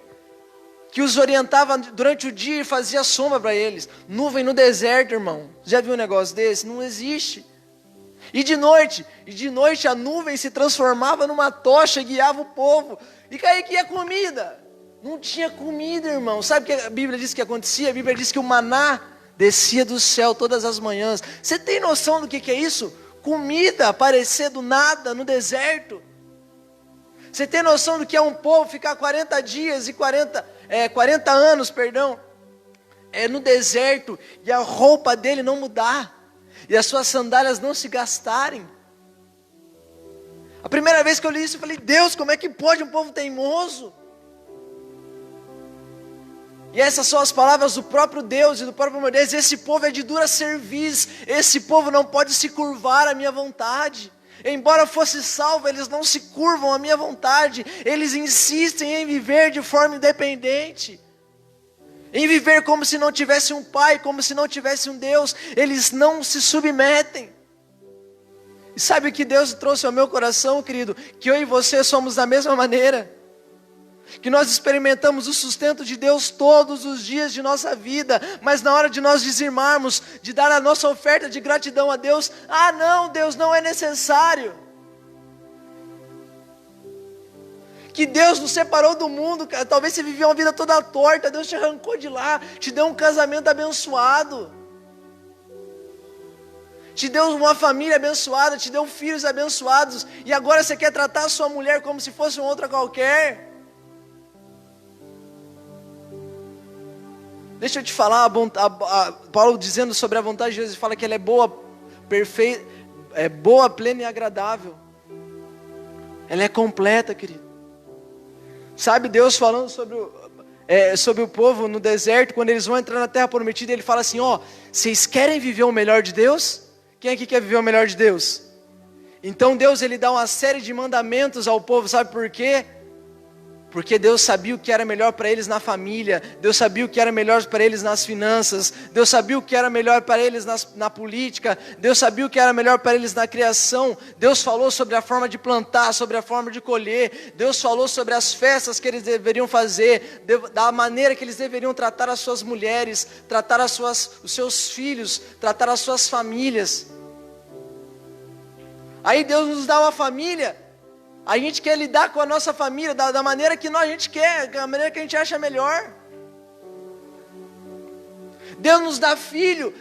que os orientava durante o dia e fazia sombra para eles. Nuvem no deserto, irmão. Já viu um negócio desse? Não existe. E de noite a nuvem se transformava numa tocha e guiava o povo. E aí que ia comida? Não tinha comida, irmão. Sabe o que a Bíblia diz que acontecia? A Bíblia diz que o maná descia do céu todas as manhãs. Você tem noção do que é isso? Comida aparecer do nada no deserto. Você tem noção do que é um povo ficar 40 dias e 40 anos, no deserto, e a roupa dele não mudar, e as suas sandálias não se gastarem? A primeira vez que eu li isso, eu falei, Deus, como é que pode um povo teimoso? E essas são as palavras do próprio Deus e do próprio Moisés. Esse povo é de dura cerviz, esse povo não pode se curvar à minha vontade. Embora fosse salvo, eles não se curvam à minha vontade. Eles insistem em viver de forma independente, em viver como se não tivesse um pai, como se não tivesse um Deus. Eles não se submetem. E sabe o que Deus trouxe ao meu coração, querido? Que eu e você somos da mesma maneira. Que nós experimentamos o sustento de Deus todos os dias de nossa vida, mas na hora de nós dizimarmos, de dar a nossa oferta de gratidão a Deus, não, Deus, não é necessário. Que Deus nos separou do mundo, talvez você vivia uma vida toda torta, Deus te arrancou de lá, te deu um casamento abençoado, te deu uma família abençoada, te deu filhos abençoados, e agora você quer tratar a sua mulher como se fosse uma outra qualquer? Deixa eu te falar, Paulo dizendo sobre a vontade de Deus, ele fala que ela é boa, perfeita, é boa, plena e agradável. Ela é completa, querido. Sabe, Deus falando sobre o povo no deserto, quando eles vão entrar na terra prometida, ele fala assim, vocês querem viver o melhor de Deus? Quem aqui quer viver o melhor de Deus? Então Deus, Ele dá uma série de mandamentos ao povo, sabe por quê? Porque Deus sabia o que era melhor para eles na família, Deus sabia o que era melhor para eles nas finanças, Deus sabia o que era melhor para eles na política, Deus sabia o que era melhor para eles na criação. Deus falou sobre a forma de plantar, sobre a forma de colher, Deus falou sobre as festas que eles deveriam fazer, da maneira que eles deveriam tratar as suas mulheres, tratar os seus filhos, tratar as suas famílias. Aí Deus nos dá uma família. A gente quer lidar com a nossa família da maneira que a gente quer, da maneira que a gente acha melhor. Deus nos dá filhos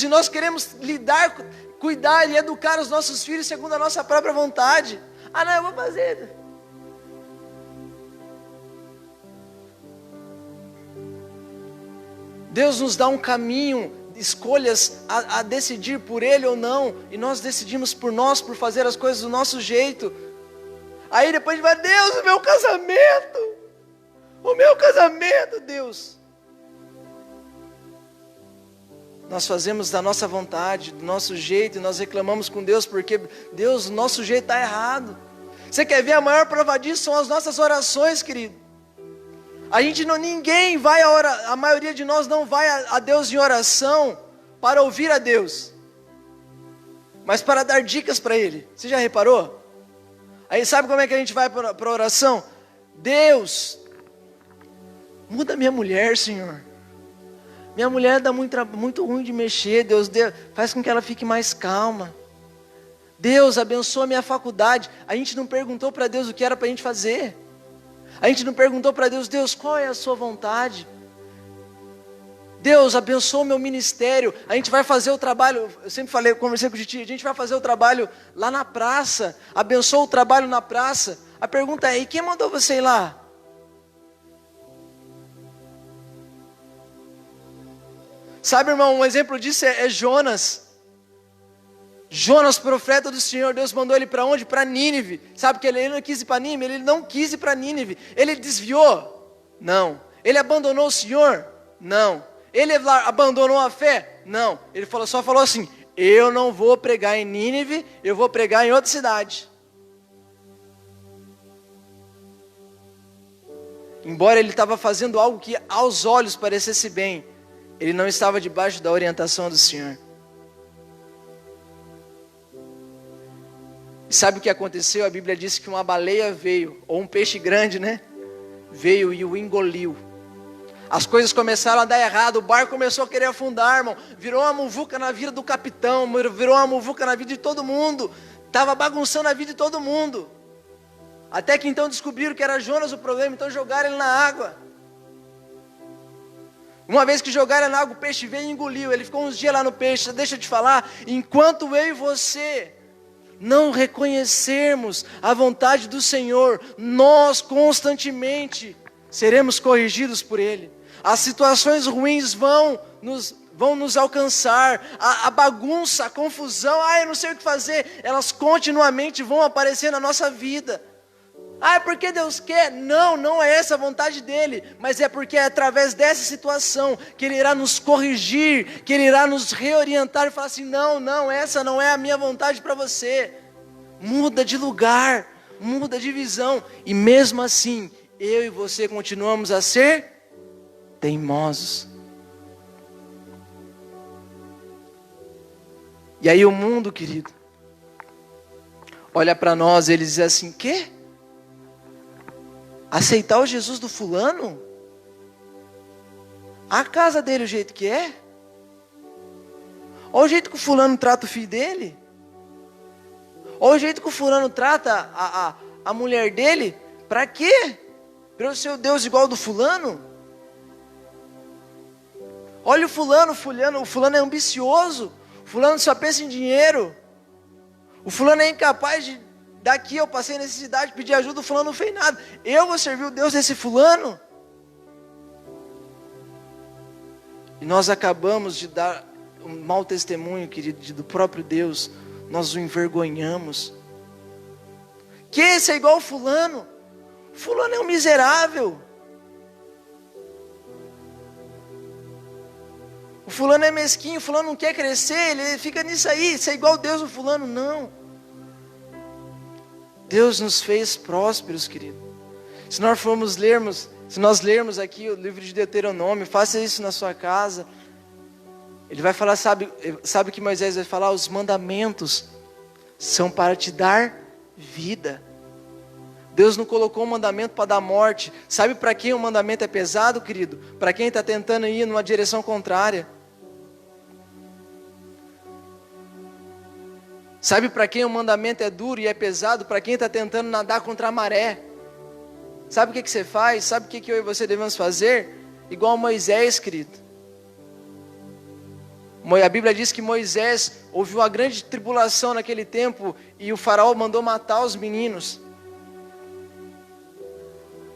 e nós queremos cuidar e educar os nossos filhos segundo a nossa própria vontade. Ah, não, eu vou fazer. Deus nos dá um caminho, escolhas a decidir por Ele ou não, e nós decidimos por fazer as coisas do nosso jeito. Aí depois a gente vai, Deus, o meu casamento, Deus. Nós fazemos da nossa vontade, do nosso jeito, e nós reclamamos com Deus, porque Deus, o nosso jeito está errado. Você quer ver a maior prova disso? São as nossas orações, querido. A maioria de nós não vai a Deus em oração para ouvir a Deus, mas para dar dicas para Ele. Você já reparou? Aí sabe como é que a gente vai para a oração? Deus, muda minha mulher, Senhor. Minha mulher dá muito ruim de mexer, Deus, faz com que ela fique mais calma. Deus, abençoa minha faculdade. A gente não perguntou para Deus o que era para a gente fazer. A gente não perguntou para Deus, Deus, qual é a sua vontade? Deus, abençoa o meu ministério. A gente vai fazer o trabalho, eu sempre conversei com o Titi, a gente vai fazer o trabalho lá na praça. Abençoa o trabalho na praça. A pergunta é, e quem mandou você ir lá? Sabe, irmão, um exemplo disso é Jonas. Jonas, profeta do Senhor, Deus mandou ele para onde? Para Nínive. Sabe que ele não quis ir para Nínive? Ele não quis ir para Nínive. Ele desviou? Não. Ele abandonou o Senhor? Não. Ele abandonou a fé? Não. Ele só falou assim, eu não vou pregar em Nínive, eu vou pregar em outra cidade. Embora ele estava fazendo algo que aos olhos parecesse bem, ele não estava debaixo da orientação do Senhor. E sabe o que aconteceu? A Bíblia diz que uma baleia veio, ou um peixe grande, né? Veio e o engoliu. As coisas começaram a dar errado, o barco começou a querer afundar, irmão. Virou uma muvuca na vida do capitão, virou uma muvuca na vida de todo mundo. Estava bagunçando a vida de todo mundo. Até que então descobriram que era Jonas o problema, então jogaram ele na água. Uma vez que jogaram ele na água, o peixe veio e engoliu. Ele ficou uns dias lá no peixe. Deixa eu te falar, enquanto eu e você não reconhecermos a vontade do Senhor, nós constantemente seremos corrigidos por Ele. As situações ruins vão nos alcançar, a bagunça, a confusão, eu não sei o que fazer, elas continuamente vão aparecer na nossa vida. É porque Deus quer? Não é essa a vontade dEle, mas é porque é através dessa situação que Ele irá nos corrigir, que Ele irá nos reorientar e falar assim, não, essa não é a minha vontade para você. Muda de lugar, muda de visão, e mesmo assim, eu e você continuamos a ser teimosos. E aí o mundo, querido, olha para nós e ele diz assim, quê? Aceitar o Jesus do fulano? A casa dele o jeito que é? Olha o jeito que o fulano trata o filho dele. Olha o jeito que o fulano trata a mulher dele. Para quê? Para eu ser o Deus igual ao do fulano? Olha o fulano é ambicioso. O fulano só pensa em dinheiro. O fulano é incapaz de, daqui eu passei necessidade, pedir ajuda, o fulano não fez nada. Eu vou servir o Deus desse fulano? E nós acabamos de dar um mau testemunho, querido, do próprio Deus. Nós o envergonhamos. Que esse é igual ao fulano? Fulano é um miserável. fulano é mesquinho, fulano não quer crescer, ele fica nisso aí, ser igual Deus o fulano. Não. Deus nos fez prósperos, querido. Se nós lermos aqui o livro de Deuteronômio, faça isso na sua casa. Ele vai falar, sabe o que Moisés vai falar? Os mandamentos são para te dar vida. Deus não colocou um mandamento para dar morte. Sabe para quem o mandamento é pesado, querido? Para quem está tentando ir numa direção contrária. Sabe para quem o mandamento é duro e é pesado? Para quem está tentando nadar contra a maré. Sabe o que você faz? Sabe o que eu e você devemos fazer? Igual Moisés, querido. A Bíblia diz que Moisés ouviu uma grande tribulação naquele tempo e o faraó mandou matar os meninos.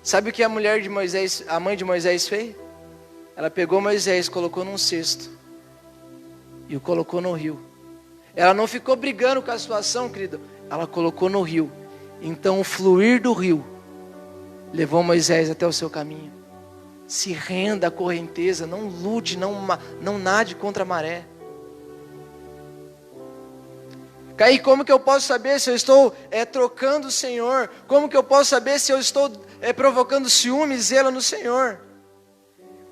Sabe o que a mãe de Moisés fez? Ela pegou Moisés, colocou num cesto e o colocou no rio. Ela não ficou brigando com a situação, querido. Ela colocou no rio. Então o fluir do rio levou Moisés até o seu caminho. Se renda à correnteza, não lute, não nade contra a maré. Caí, como que eu posso saber se eu estou trocando o Senhor? Como que eu posso saber se eu estou provocando ciúme e zelo no Senhor?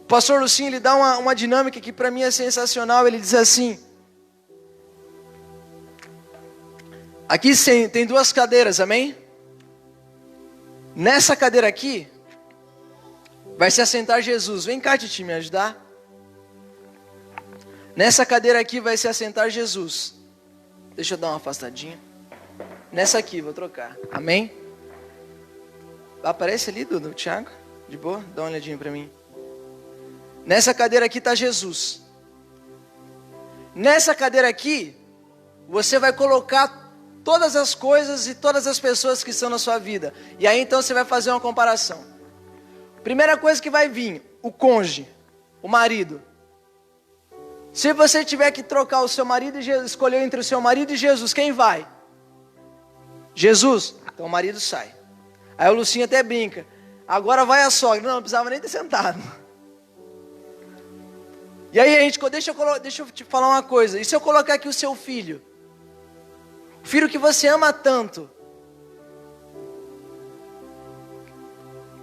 O pastor Lucinho, ele dá uma dinâmica que para mim é sensacional. Ele diz assim: aqui tem duas cadeiras, amém? Nessa cadeira aqui vai se assentar Jesus. Vem cá, Titi, me ajudar. Nessa cadeira aqui vai se assentar Jesus. Deixa eu dar uma afastadinha. Nessa aqui, vou trocar. Amém? Aparece ali, Dudu, Thiago. De boa? Dá uma olhadinha para mim. Nessa cadeira aqui está Jesus. Nessa cadeira aqui, você vai colocar todas as coisas e todas as pessoas que estão na sua vida. E aí então você vai fazer uma comparação. Primeira coisa que vai vir, o cônjuge, o marido. Se você tiver que trocar o seu marido e Jesus, escolher entre o seu marido e Jesus, quem vai? Jesus. Então o marido sai. Aí o Lucinho até brinca. Agora vai a sogra. Não precisava nem ter sentado. E aí deixa eu te falar uma coisa. E se eu colocar aqui o seu filho? O filho que você ama tanto.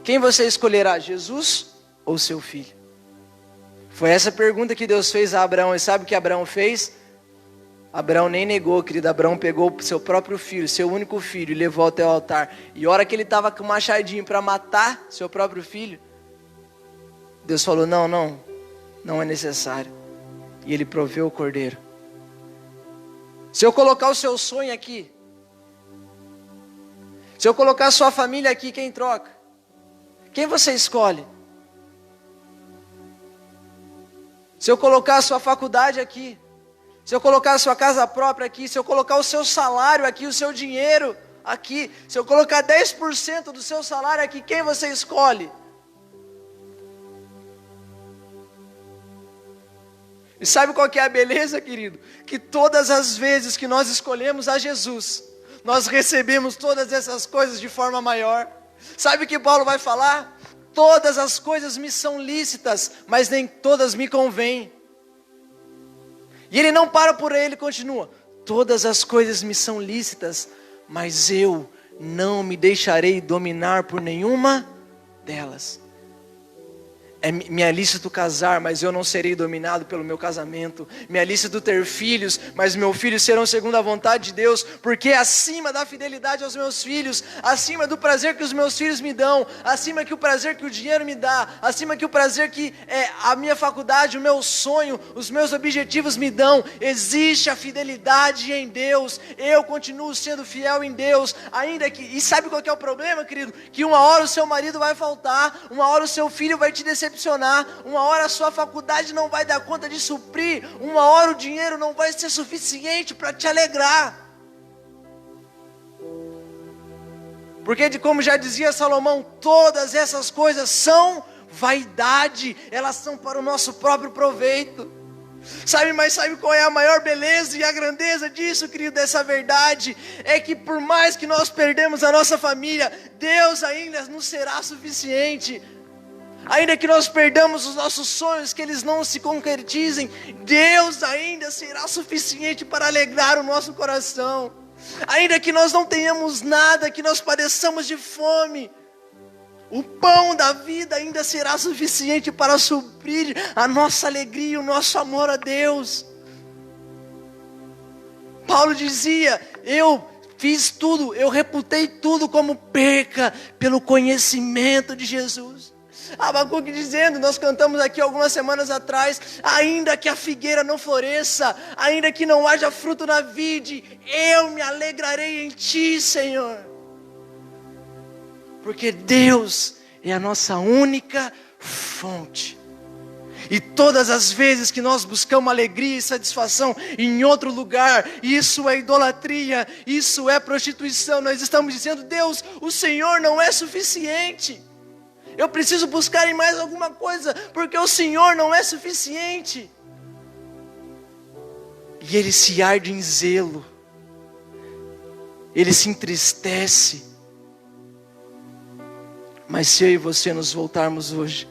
Quem você escolherá, Jesus ou seu filho? Foi essa pergunta que Deus fez a Abraão. E sabe o que Abraão fez? Abraão nem negou, querido. Abraão pegou o seu próprio filho, seu único filho, e levou até o altar. E a hora que ele estava com o machadinho para matar seu próprio filho, Deus falou, não é necessário. E ele proveu o cordeiro. Se eu colocar o seu sonho aqui, se eu colocar a sua família aqui, quem troca? Quem você escolhe? Se eu colocar a sua faculdade aqui, se eu colocar a sua casa própria aqui, se eu colocar o seu salário aqui, o seu dinheiro aqui, se eu colocar 10% do seu salário aqui, quem você escolhe? E sabe qual que é a beleza, querido? Que todas as vezes que nós escolhemos a Jesus, nós recebemos todas essas coisas de forma maior. Sabe o que Paulo vai falar? Todas as coisas me são lícitas, mas nem todas me convêm. E ele não para por aí, ele continua. Todas as coisas me são lícitas, mas eu não me deixarei dominar por nenhuma delas. Me é lícito casar, mas eu não serei dominado pelo meu casamento. Me é lícito ter filhos, mas meus filhos serão segundo a vontade de Deus, porque acima da fidelidade aos meus filhos, acima do prazer que os meus filhos me dão, acima que o prazer que o dinheiro me dá, acima que o prazer que a minha faculdade, o meu sonho, os meus objetivos me dão, existe a fidelidade em Deus. Eu continuo sendo fiel em Deus, ainda que... E sabe qual que é o problema, querido? Que uma hora o seu marido vai faltar, uma hora o seu filho vai te decepcionar, uma hora a sua faculdade não vai dar conta de suprir, uma hora o dinheiro não vai ser suficiente para te alegrar. Porque como já dizia Salomão, todas essas coisas são vaidade, elas são para o nosso próprio proveito. Mas sabe qual é a maior beleza e a grandeza disso, querido, dessa verdade? É que por mais que nós perdemos a nossa família, Deus ainda nos será suficiente. ainda que nós perdamos os nossos sonhos, que eles não se concretizem, Deus ainda será suficiente para alegrar o nosso coração. Ainda que nós não tenhamos nada, que nós padeçamos de fome, o pão da vida ainda será suficiente para suprir a nossa alegria e o nosso amor a Deus. Paulo dizia: eu fiz tudo, eu reputei tudo como perca pelo conhecimento de Jesus. Abacuque dizendo, nós cantamos aqui algumas semanas atrás: ainda que a figueira não floresça, ainda que não haja fruto na vide, eu me alegrarei em ti, Senhor. Porque Deus é a nossa única fonte. E todas as vezes que nós buscamos alegria e satisfação em outro lugar, isso é idolatria, isso é prostituição. Nós estamos dizendo: Deus, o Senhor não é suficiente. Eu preciso buscar em mais alguma coisa, porque o Senhor não é suficiente. E Ele se arde em zelo, Ele se entristece. Mas se eu e você nos voltarmos hoje,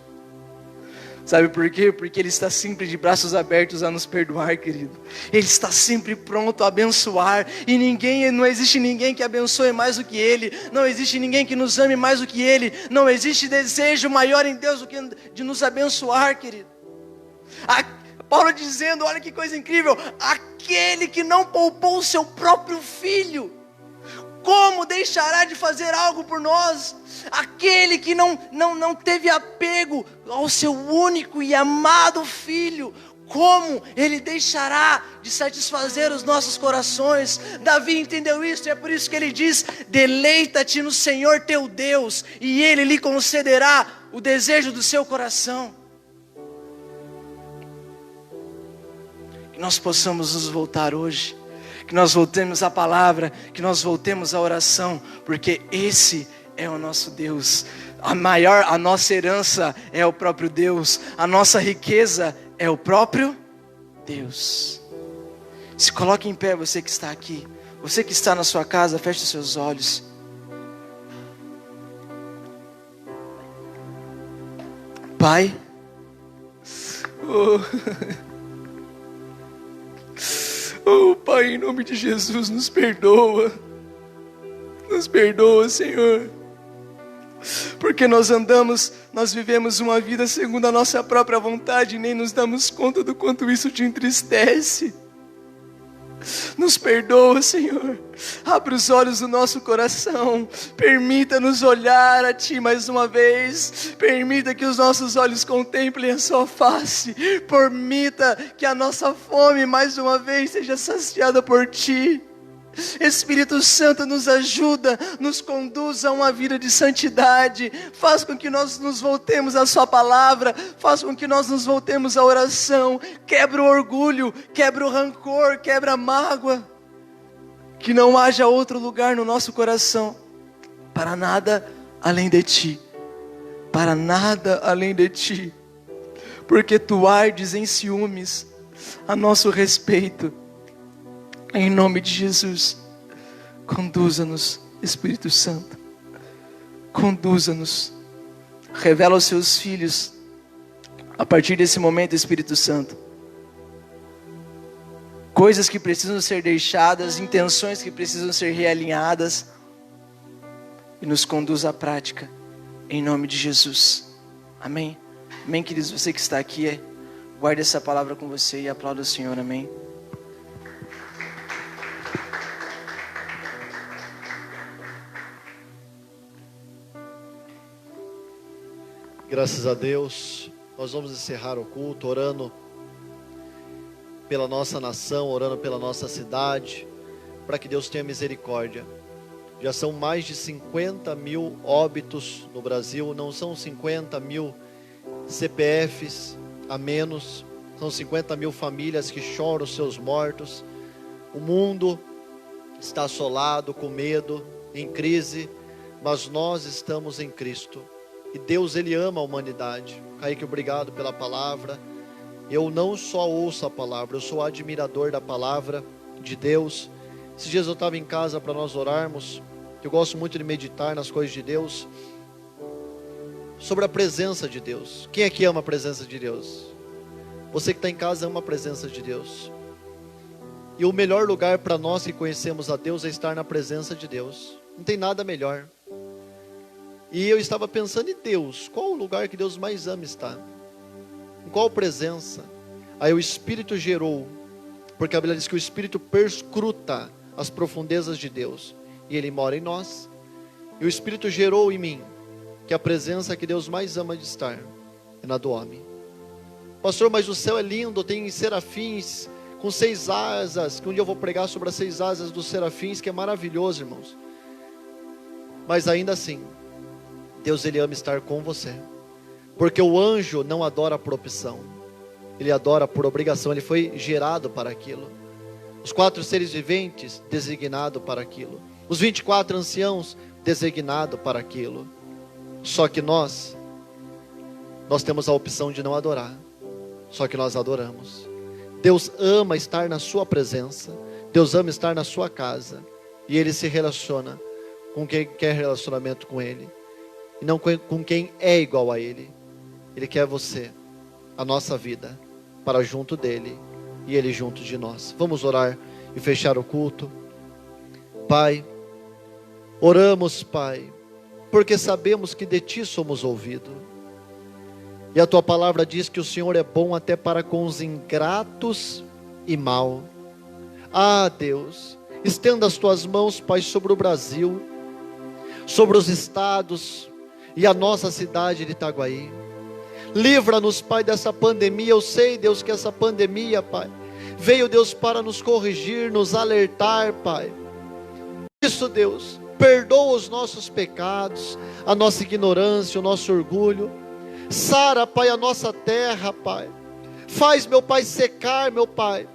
sabe por quê? Porque Ele está sempre de braços abertos a nos perdoar, querido. Ele está sempre pronto a abençoar. E não existe ninguém que abençoe mais do que Ele. Não existe ninguém que nos ame mais do que Ele. Não existe desejo maior em Deus do que de nos abençoar, querido. Paulo dizendo, olha que coisa incrível: aquele que não poupou o seu próprio filho, como deixará de fazer algo por nós? Aquele que não teve apego ao seu único e amado filho, como Ele deixará de satisfazer os nossos corações? Davi entendeu isso, e é por isso que ele diz: deleita-te no Senhor teu Deus, e Ele lhe concederá o desejo do seu coração. Que nós possamos nos voltar hoje, que nós voltemos à palavra, que nós voltemos à oração, porque esse é o nosso Deus. A nossa herança é o próprio Deus, a nossa riqueza é o próprio Deus. Se coloque em pé, você que está aqui, você que está na sua casa, feche os seus olhos. Pai, Pai, em nome de Jesus, nos perdoa, Senhor, porque nós vivemos uma vida segundo a nossa própria vontade e nem nos damos conta do quanto isso te entristece. Nos perdoa, Senhor. Abre os olhos do nosso coração. Permita-nos olhar a Ti mais uma vez. Permita que os nossos olhos contemplem a Sua face. Permita que a nossa fome mais uma vez seja saciada por Ti. Espírito Santo, nos ajuda, nos conduz a uma vida de santidade. Faz com que nós nos voltemos à Sua palavra. Faz com que nós nos voltemos à oração. Quebra o orgulho, quebra o rancor, quebra a mágoa. Que não haja outro lugar no nosso coração para nada além de Ti. Para nada além de Ti. Porque Tu ardes em ciúmes a nosso respeito. Em nome de Jesus, conduza-nos, Espírito Santo, conduza-nos, revela aos Seus filhos, a partir desse momento, Espírito Santo, coisas que precisam ser deixadas, intenções que precisam ser realinhadas, e nos conduza à prática, em nome de Jesus, amém? Amém, queridos, você que está aqui, guarde essa palavra com você e aplauda o Senhor, amém? Graças a Deus, nós vamos encerrar o culto orando pela nossa nação, orando pela nossa cidade, para que Deus tenha misericórdia. Já são mais de 50 mil óbitos no Brasil, não são 50 mil CPFs a menos, são 50 mil famílias que choram os seus mortos. O mundo está assolado, com medo, em crise, mas nós estamos em Cristo. E Deus, Ele ama a humanidade. Kaique, obrigado pela palavra. Eu não só ouço a palavra, eu sou admirador da palavra de Deus. Esses dias eu estava em casa para nós orarmos. Eu gosto muito de meditar nas coisas de Deus. sobre a presença de Deus. Quem aqui ama a presença de Deus? Você que está em casa ama a presença de Deus. E o melhor lugar para nós que conhecemos a Deus é estar na presença de Deus. Não tem nada melhor. E eu estava pensando em Deus. Qual o lugar que Deus mais ama estar? Em qual presença? Aí o Espírito gerou, porque a Bíblia diz que o Espírito perscruta as profundezas de Deus, e Ele mora em nós. E o Espírito gerou em mim que a presença que Deus mais ama de estar é na do homem. Pastor, mas o céu é lindo, tem serafins com 6 asas, que um dia eu vou pregar sobre as 6 asas dos serafins, que é maravilhoso, irmãos. Mas ainda assim, Deus, Ele ama estar com você, porque o anjo não adora por opção, ele adora por obrigação. Ele foi gerado para aquilo. Os 4 seres viventes, designado para aquilo. Os 24 anciãos, designado para aquilo. Só que nós temos a opção de não adorar, só que nós adoramos. Deus ama estar na sua presença, Deus ama estar na sua casa, e Ele se relaciona com quem quer relacionamento com Ele, e não com quem é igual a Ele. Ele quer você, a nossa vida, para junto dEle, e Ele junto de nós. Vamos orar e fechar o culto. Pai, oramos, Pai, porque sabemos que de Ti somos ouvidos, e a Tua palavra diz que o Senhor é bom até para com os ingratos e mal. Ah, Deus, estenda as Tuas mãos, Pai, sobre o Brasil, sobre os estados e a nossa cidade de Itaguaí. Livra-nos, Pai, dessa pandemia. Eu sei, Deus, que essa pandemia, Pai, veio, Deus, para nos corrigir, nos alertar, Pai. Isso, Deus, perdoa os nossos pecados, a nossa ignorância, o nosso orgulho. Sara, Pai, a nossa terra, Pai. Faz, meu Pai, secar, meu Pai,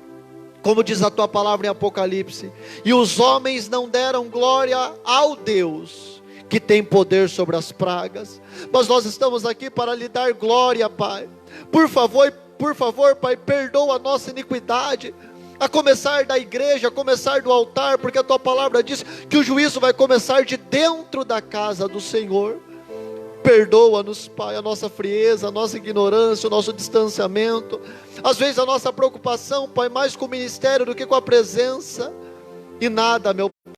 como diz a Tua palavra em Apocalipse. E os homens não deram glória ao Deus que tem poder sobre as pragas, mas nós estamos aqui para lhe dar glória, Pai. Por favor, Pai, perdoa a nossa iniquidade, a começar da igreja, a começar do altar, porque a Tua palavra diz que o juízo vai começar de dentro da casa do Senhor. Perdoa-nos, Pai, a nossa frieza, a nossa ignorância, o nosso distanciamento, às vezes a nossa preocupação, Pai, mais com o ministério do que com a presença, e nada, meu Pai,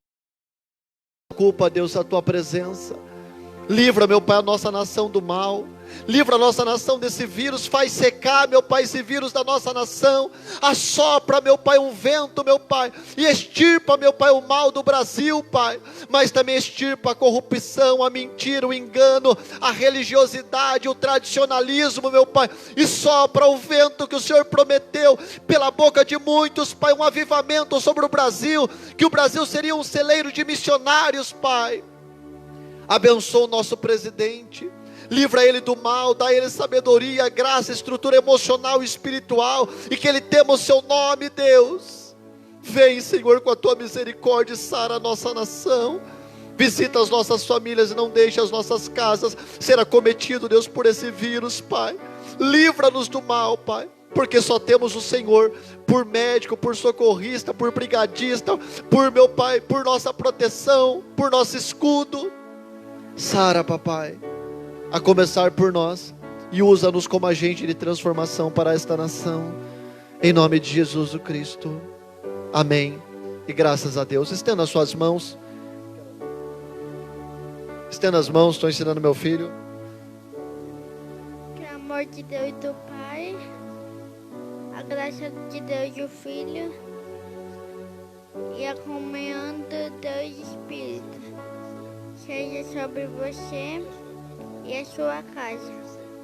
culpa, Deus, a Tua presença. Livra, meu Pai, a nossa nação do mal. Livra a nossa nação desse vírus. Faz secar, meu Pai, esse vírus da nossa nação. Assopra, meu Pai, um vento, meu Pai, e extirpa, meu Pai, o mal do Brasil, Pai. Mas também extirpa a corrupção, a mentira, o engano, a religiosidade, o tradicionalismo, meu Pai. E sopra o vento que o Senhor prometeu pela boca de muitos, Pai, um avivamento sobre o Brasil, que o Brasil seria um celeiro de missionários, Pai. Abençoa o nosso presidente, livra ele do mal, dá ele sabedoria, graça, estrutura emocional e espiritual, e que ele tema o Seu nome, Deus. Vem, Senhor, com a Tua misericórdia, sara a nossa nação, visita as nossas famílias e não deixe as nossas casas ser acometido, Deus, por esse vírus, Pai. Livra-nos do mal, Pai, porque só temos o Senhor por médico, por socorrista, por brigadista, por, meu Pai, por nossa proteção, por nosso escudo. Sara, papai, a começar por nós, e usa-nos como agente de transformação para esta nação, em nome de Jesus o Cristo, amém, e graças a Deus. Estenda as suas mãos, estenda as mãos, estou ensinando meu filho. Que o amor de Deus e do Pai, a graça de Deus e o Filho, e a comunhão do Deus e Espírito seja sobre você e a sua casa,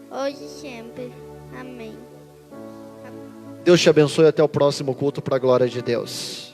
hoje e sempre. Amém. Deus te abençoe, até o próximo culto, para a glória de Deus.